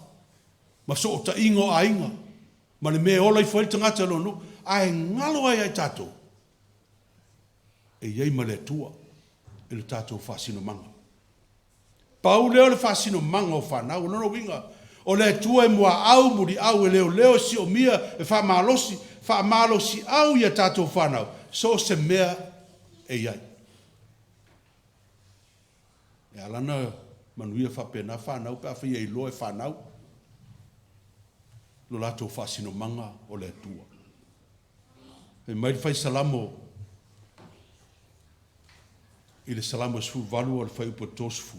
Ma so o ta ingo a inga. Ma le mea ola i whael tangata lono. Ai ngalo ai ai tātou. E iei ma le tua. E le tātou whaasino manga. Pau leo le whaasino manga o whanau. Nono winga. O le tua e mua au muri au e leo si o mia e wha malosi au ia tātou whanau. So se mea e iei. E alana manuia whapena whanau pe awhi e loe whanau. Lo lato whaasino manga o le tua. E mai whai salamo i le salamo e sfu valu o le whai upo tosfu.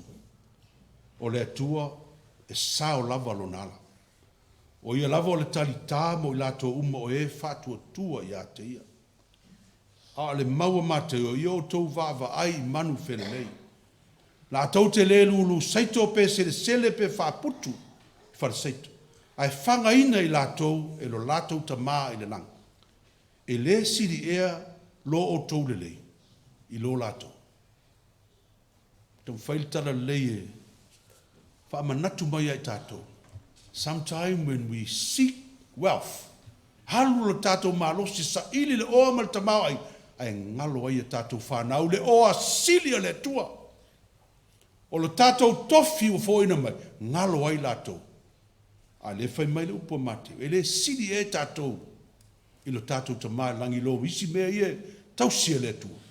O le tua e sao lava lo nala. O ia lava o le tali tāmo i lato uma o e whatua tua i a te ia. A le maua mate o i o tau vava ai manu whene nei. La tau te le lulu saito pe sele pe whaputu whare saito. Ai whanga ina i lato e lo lato ta maa i le lang. E le siri ea lo o tau le lei. I lo lato. Tau whailtara lei e whaamanatu mai ai tātou. Sometime when we seek wealth, halu le tātou malosi sa ili le oa mal tamau ai, ai ngalo ai tātou whanau le oa silia le tua. O le tātou tofi o fōina mai, ngalo ai lātou. A le whai mai le upo mate, e le sili e tātou, i lo tātou tamai langi lo, isi mea ie, tausia le tua.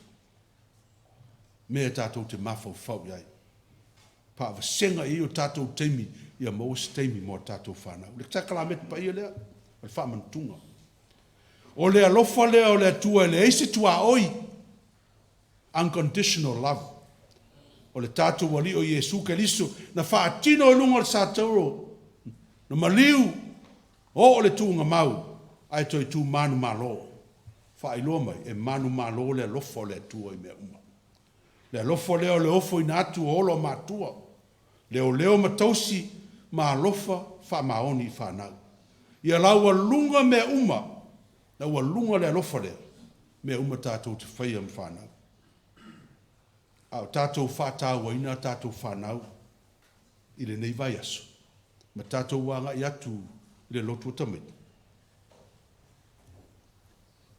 Mea tātou te mafau fau iai. Pa senga i o tātou teimi, ia maus teimi mo tātou whanau. Le takalamet pa ia lea, ai whamantunga. O lea lofa lea o lea tua, le eise tua oi, unconditional love. O le tātou wali o Iesu Keriso, na whaatino e lunga le sātauro, na maliu, o le tūnga mau, ai toi tū manu malo. Whaailoa mai, e manu malo lea lofa o lea tua i mea uma. Lea lofa lea o le ofo ina atu o olo mātua. Leo matausi ma lofa wha maoni i whanau. Ia laua lunga mea uma, laua lunga lea lofa lea, mea uma tātou te whaia m whanau. Au tātou whātāua ina tātou whanau, i le nei vai aso. Ma tātou wanga i atu i le lotu tamai.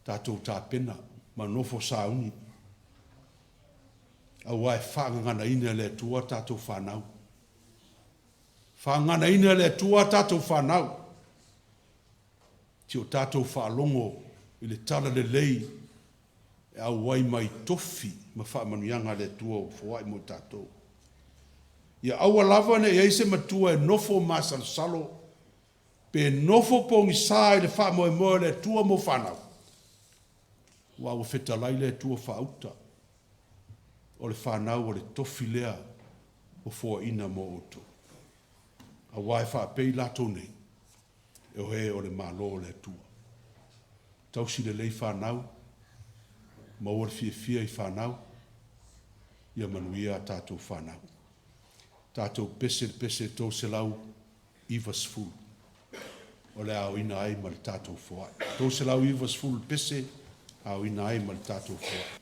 Tātou tā pena, ma nofo sauni. Au ai whangangana ina le tua tātou whanau. Whangana ina le tua tātou whanau. Ti o tātou whaalongo i le tala le lei e au wai mai tofi ma whaamanuianga le tua o whawai mo tātou. Ia aua lava ne eise matua e nofo masal salo pe nofo pongi sā i le whaamoe le tua mo whanau. Wa ua whetalai le tua whaauta. O le whanau o le tofi lea o fua ina mo oto. A wai whaapei lato nei, e o he o le malo le tua. Tausi le lei whanau, maua le fia i whanau, ia manuia tātou whanau. Tātou pese tō se lau, iwas fu. o le au ina ai ma le tātou fua. Tō se lau iwa sfulu pese au ina ai ma le tātou fua.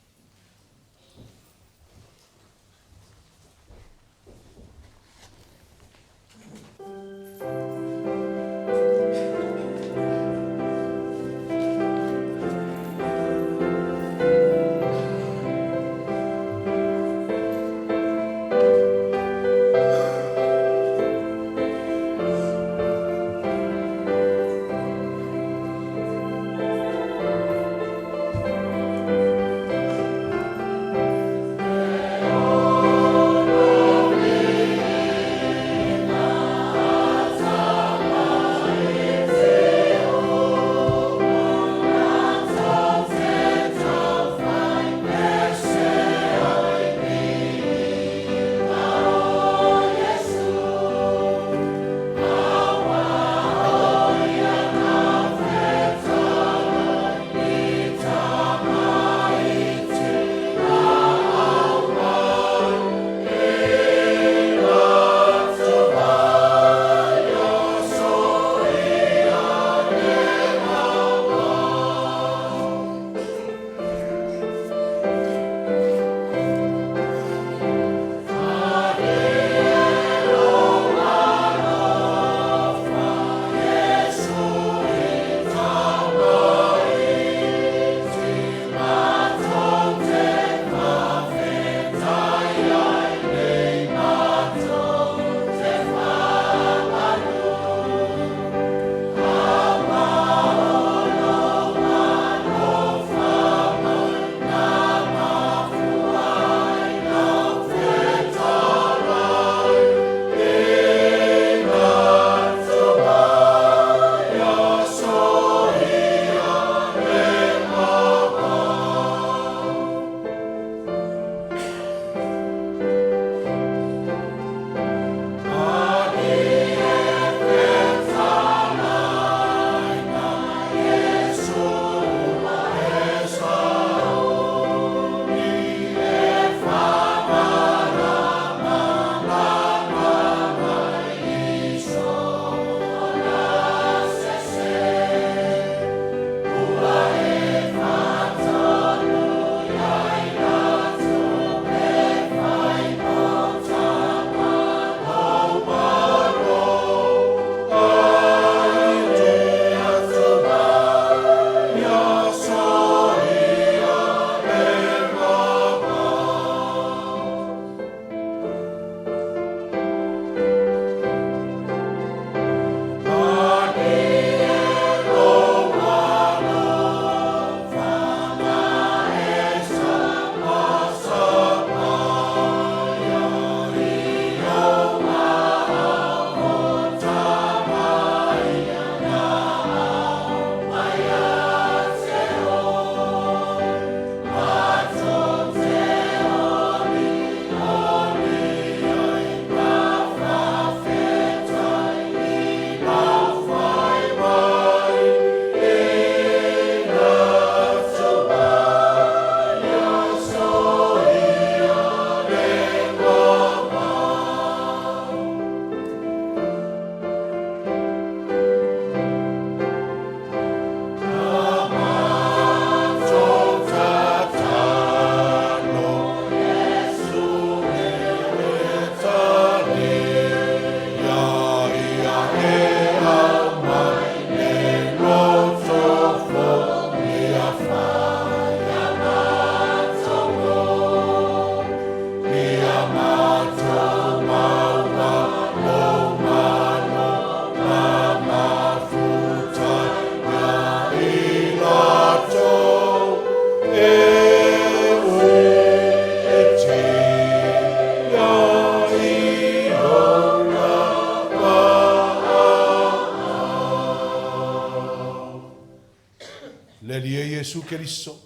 le lia Iesu Keriso.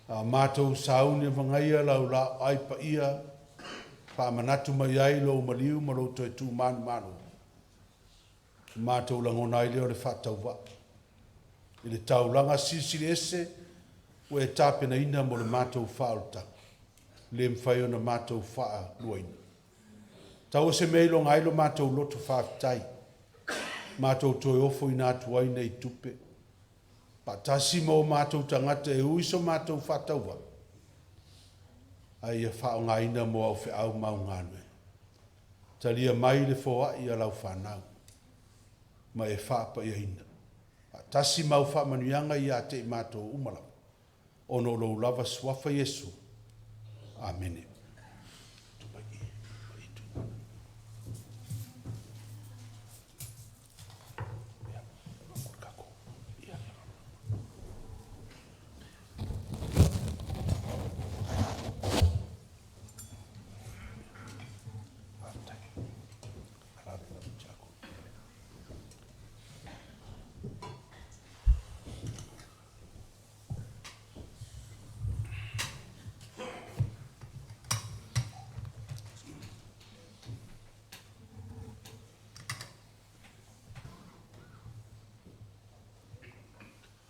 A mātou saune vangaia lau la ai pa ia, pa manatu mai ai lo maliu ma lo toi tu manu manu. Mātou langona i leo le whatau wa. I le taulanga sisiri ese, ue e tāpena ina mo le mātou whaolta. Le mwhai o na mātou whaa luaina. Tau se mei lo ngai lo mātou lotu whaafitai. Mātou toi ofo i nā tuai nei tupe. Patasi mo mātou tangata e uiso mātou whataua. Ai e whao ngaina mo au whi au mau ngānue. Talia mai le fōa i alau whanau. Ma e whaapa i aina. Patasi mau whaamanuianga i a te mātou umala. Ono lo lava swafa Yesu. Amen.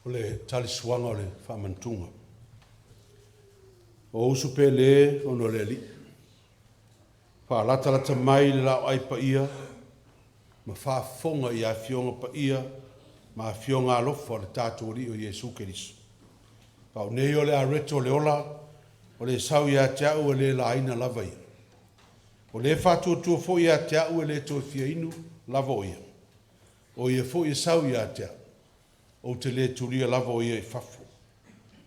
O le tali suanga o le whamantunga. O usu pe le ono le li. Whaalata lata mai le lau ai pa ia. Ma whaafonga i a fionga pa ia. Ma fionga alofa le tātou li o Jesu Keriso. Pau nei o le areto le ola. O le sau ia te au e le la aina lava ia. O le whātua tua fo ia te au e le toi fia inu lava o ia. O ia fo ia sau ia te au. O te le turia lava o ia i whafo.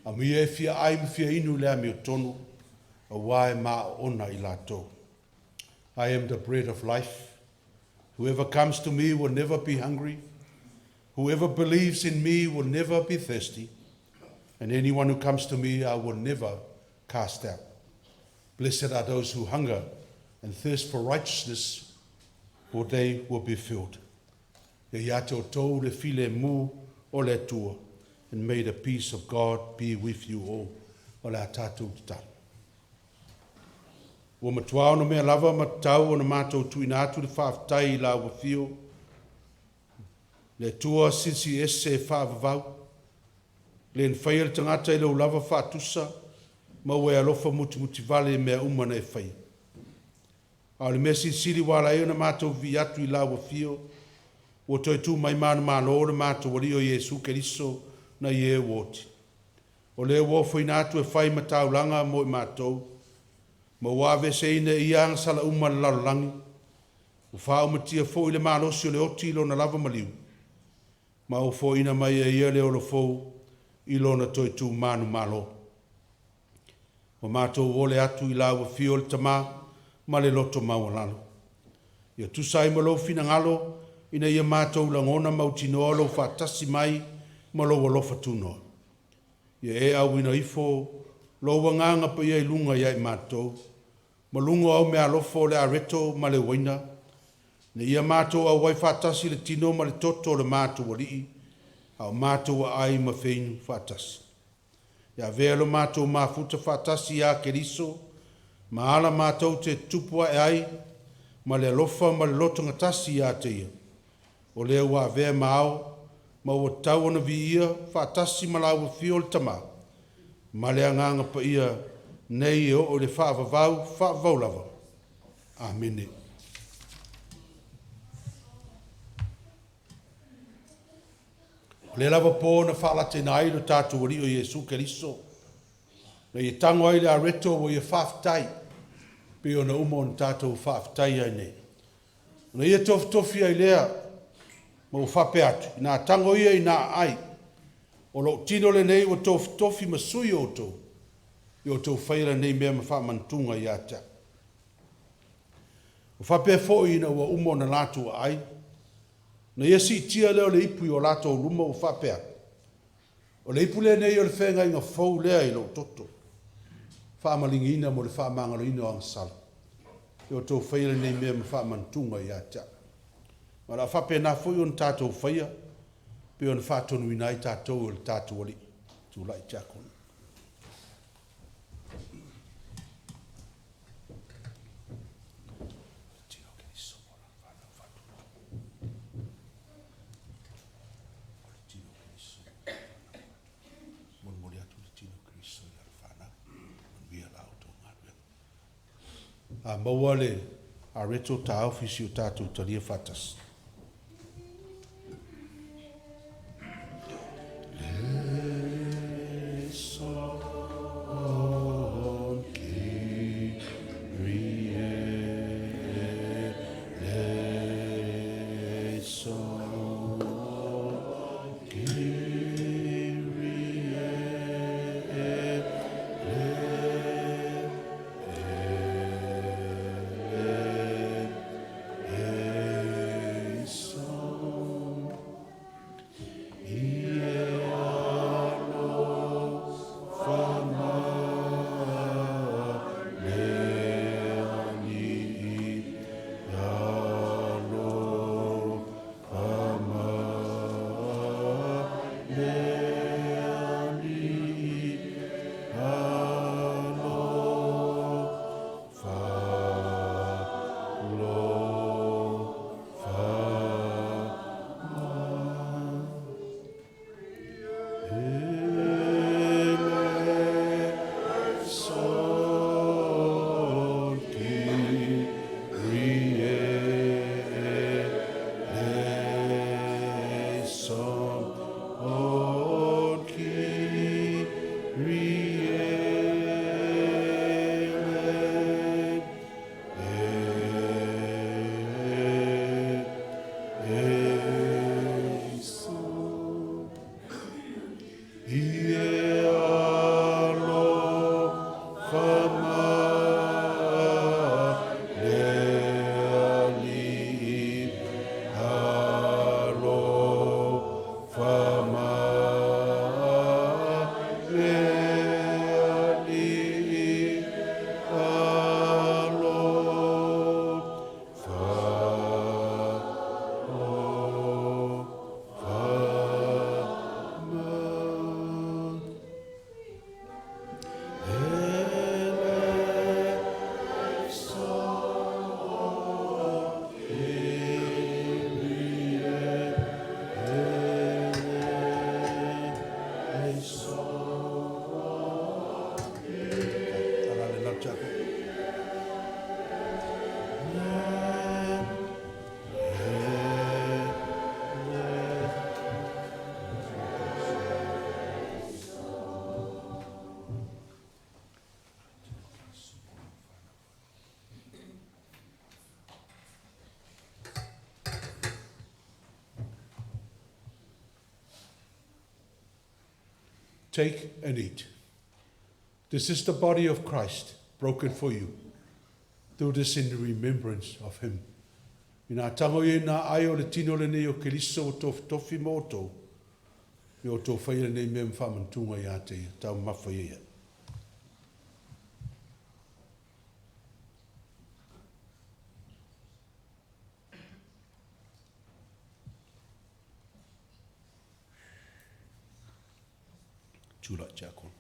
A mi e fia aim fia inu lea mi o tonu, a wae maa ona i lato. I am the bread of life. Whoever comes to me will never be hungry. Whoever believes in me will never be thirsty. And anyone who comes to me I will never cast out. Blessed are those who hunger and thirst for righteousness, for they will be filled. E ia te o tau le file mu o le tua, and may the peace of God be with you all. O le tātou te tātou. Ua matua ono mea lava matau o na mātou tuina atu le whaafitai i la wafio. Le tua sinsi ese whaavavau. Le nwhaia le tangata i lau lava whaatusa, ma ue alofa muti vale mea umana e whaia. A le mea sinsiri wala e o na mātou vi atu i la wafio, o toi tu mai mana malo o le mātou wali o Jesu Keriso na ie woti. O le wofo ina atu e whai matau langa mo i mātou, ma wawe se ina i ang sala uma lalolangi, o whao matia fo i le malosi o le oti ilo na lava maliu, ma o fo ina mai e ia le o le fo ilo na toi tu manu malo. O mātou o le atu i lawa fio le tama, ma le loto mawalalo. Ia tu sai malo fina ngalo, ina ia mātou langona mautinoa lo whaatasi mai ma lo walofa tunoa. Ia e au ina ifo lo wanganga pa ia ilunga ia i mātou. Ma lunga au mea lofo le areto ma le waina. Na ia mātou au wai whaatasi le tino ma le toto le mātou wali. Au mātou ai ma whainu whaatasi. Ia vea lo mātou mafuta whaatasi ia Keriso. Ma ala mātou te tupua e ai. Ma le alofa ma le lotonga tasi ia te ia. O leo wa vea mao, ma ua tau ana vi ia, whaatasi malawa fio le tama. Ma le anganga pa ia, nei o le whaavavau lava. Amene. O le lava po na whaalate na ai lo tātou wari o Jesu Keriso. Na i tango ai le areto o ia whaafitai, pe o na umo na tātou whaafitai ai nei. Na ia tofi ai lea, ma o whape atu, i nā tango ia i nā ai, o lo tino le nei o tofi masui o tō, i o tō whaira nei mea ma whaamantunga i ata. O whape fo i na ua umo na lātua ai, na ia si tia leo le ipu i o lātua ruma o whape atu. O le ipu le nei o le whenga inga fau lea i lo toto, whaamalingi ina mo le whaamangalo ina o angsala, i o tō whaira nei mea ma whaamantunga i ata. Ma la whape na fui on tātou whaia, pe on whātonu ina i tātou o le tātou wali, tū lai tākona. A maua le a reto ta ofisi o tātou talia whatas. Take and eat. This is the body of Christ, broken for you. Do this in remembrance of him. Ina tango ye na ai o le tino le nei o Keriso o tof tofi moto. Me o to whaia nei mea mwhamantunga i ate tau mawha ia. Chula chakon.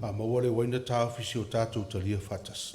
A mawale waina tā whisi o tātou talia whatas.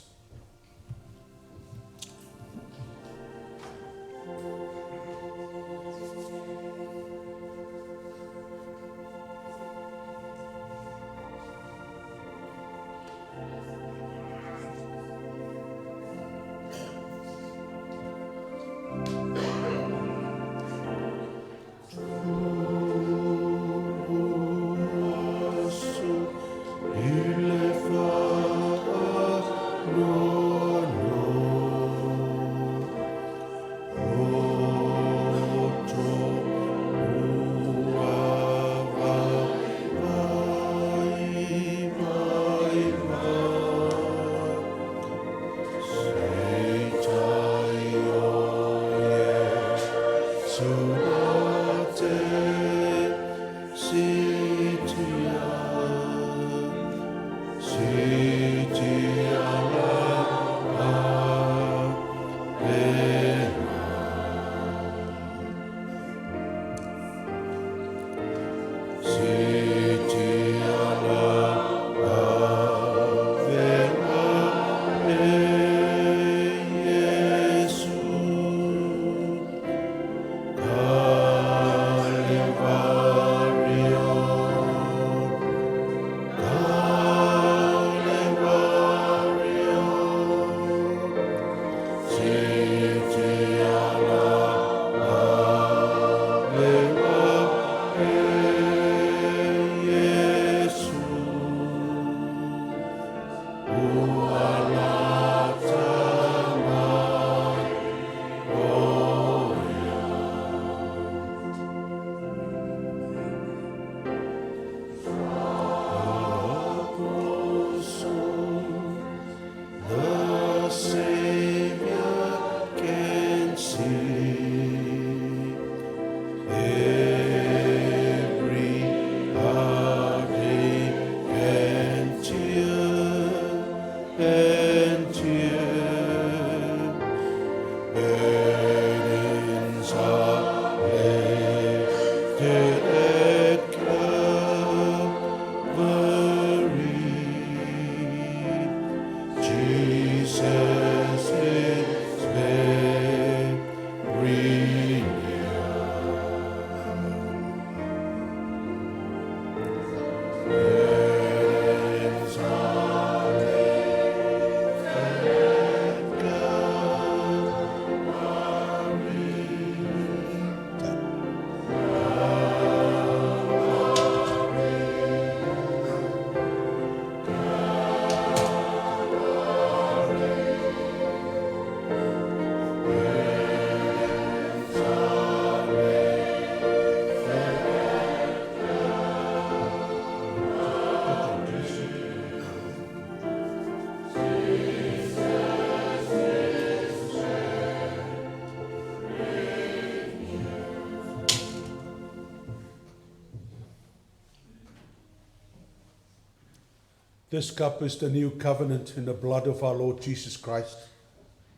This cup is the new covenant in the blood of our Lord Jesus Christ,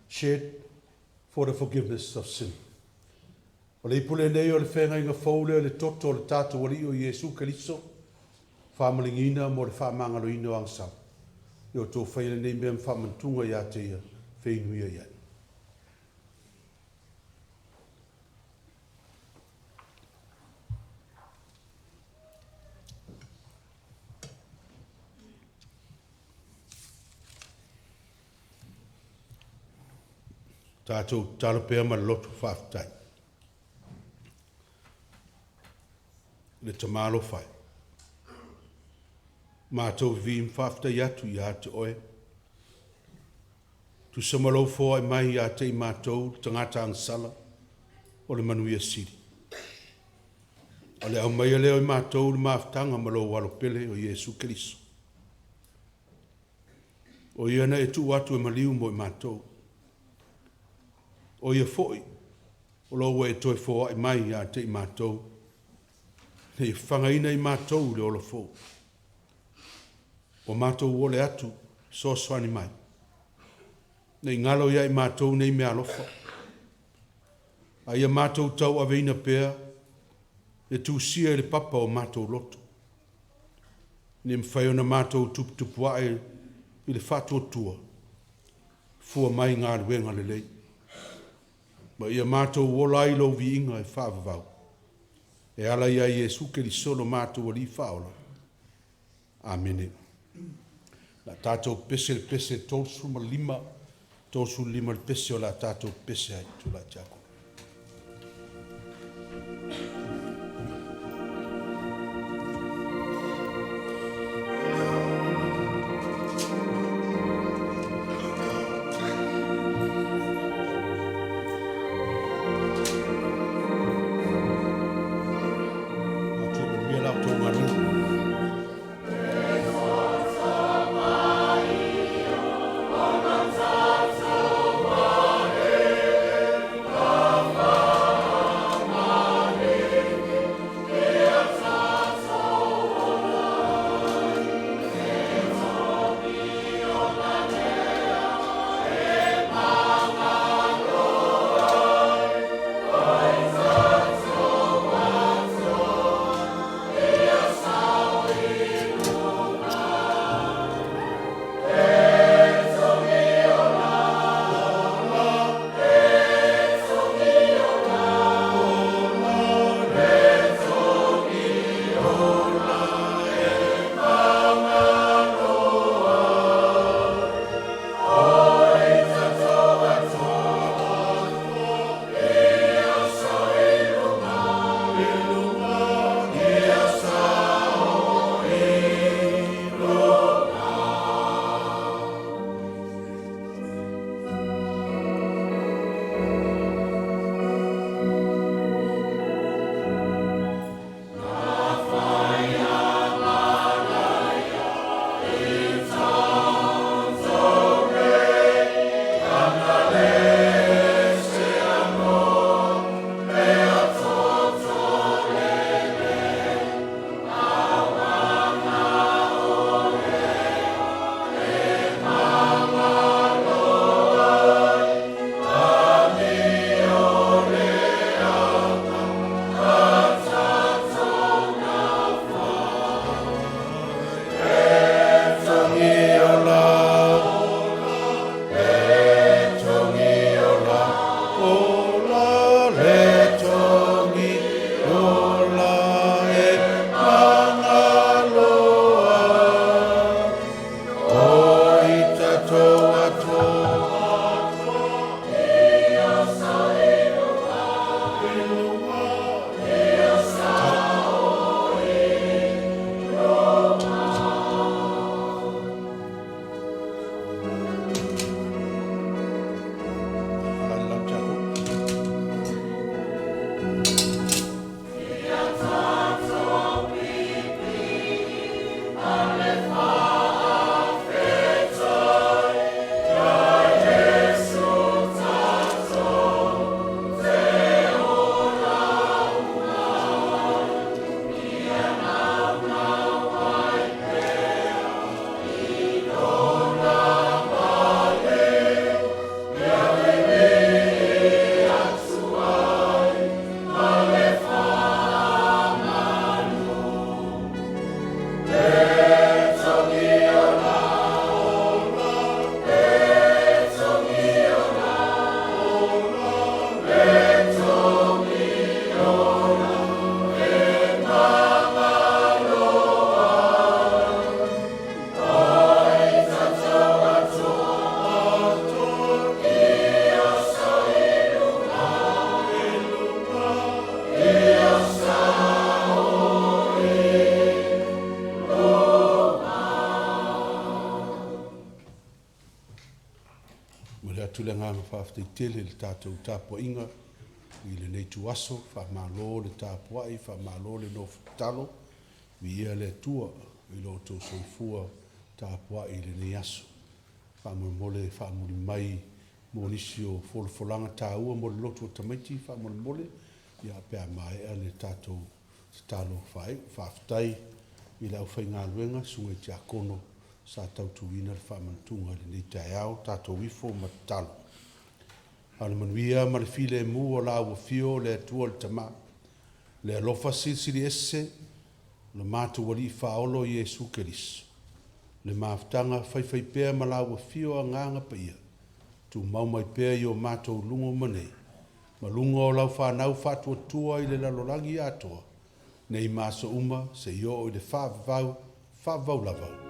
shed for the forgiveness of sin. O le ipule nei o le whenga inga whaule o le toto o le tātou wari o Iesu Kaliso, whamalingina mo le whamangaloina o angsau. I o tō whaile nei mea whamantunga ia te ia, whainuia ia. Tātou talapea ma lotu whaftai. Le tamalo whai. Mātou vim whaftai atu i ate oe. Tu samalo fōa i mai i ate i mātou tangata angsala o le manuia siri. O le au mai a leo i mātou le maftanga malo walo pele o Iesu Keriso. O iana e tu atu e maliu mo i mātou. O ia foi, o loa e toi fōa i mai a te i mātou, nei whangaina i mātou le ola fō. O mātou ole atu, so swani mai. Nei ngalo ia i mātou nei mea alofa. A ia mātou tau aveina pēr, e tu sia le papa o mātou loto. Nei mwhaiona mātou tuputupuae i le whatua tua, fua mai ngā ruenga le lei. Ma ia mātou wola i lo vi inga e whaavavau. E ala ia Iesu Keriso lo mātou wali whaola. Amene. La tātou pese le pese tōsu ma lima le pese o la tātou pese ai tu la jako. le nganga whawhataitele le tātou tāpua inga i le Lotu Aso, whamalo le tāpua i whamalo le no talo, vi ia le tua i lo tō soifua tāpua i le nei aso. Whamole mai mo nisi o folfolanga tāua mo le lotu o tamaiti, whamole ia pēr mai a le tātou talo whawhtai i lau whainga luenga sunga i te akono sa tautuina le whamantunga le nei tai au tātou wifo matalo. Ana manuia ma le file mu o la ua fio le atua le tama, le alofa siri ese, le mātu wali whaolo Iesu Keriso. Le maftanga whaiwhai pēr ma la ua fio a nganga pa ia, tu maumai pēr i o mātou lungo manei, ma lungo o lau whanau whatua tua i le lalolangi atoa, nei maso uma se i o i le whavau lavau.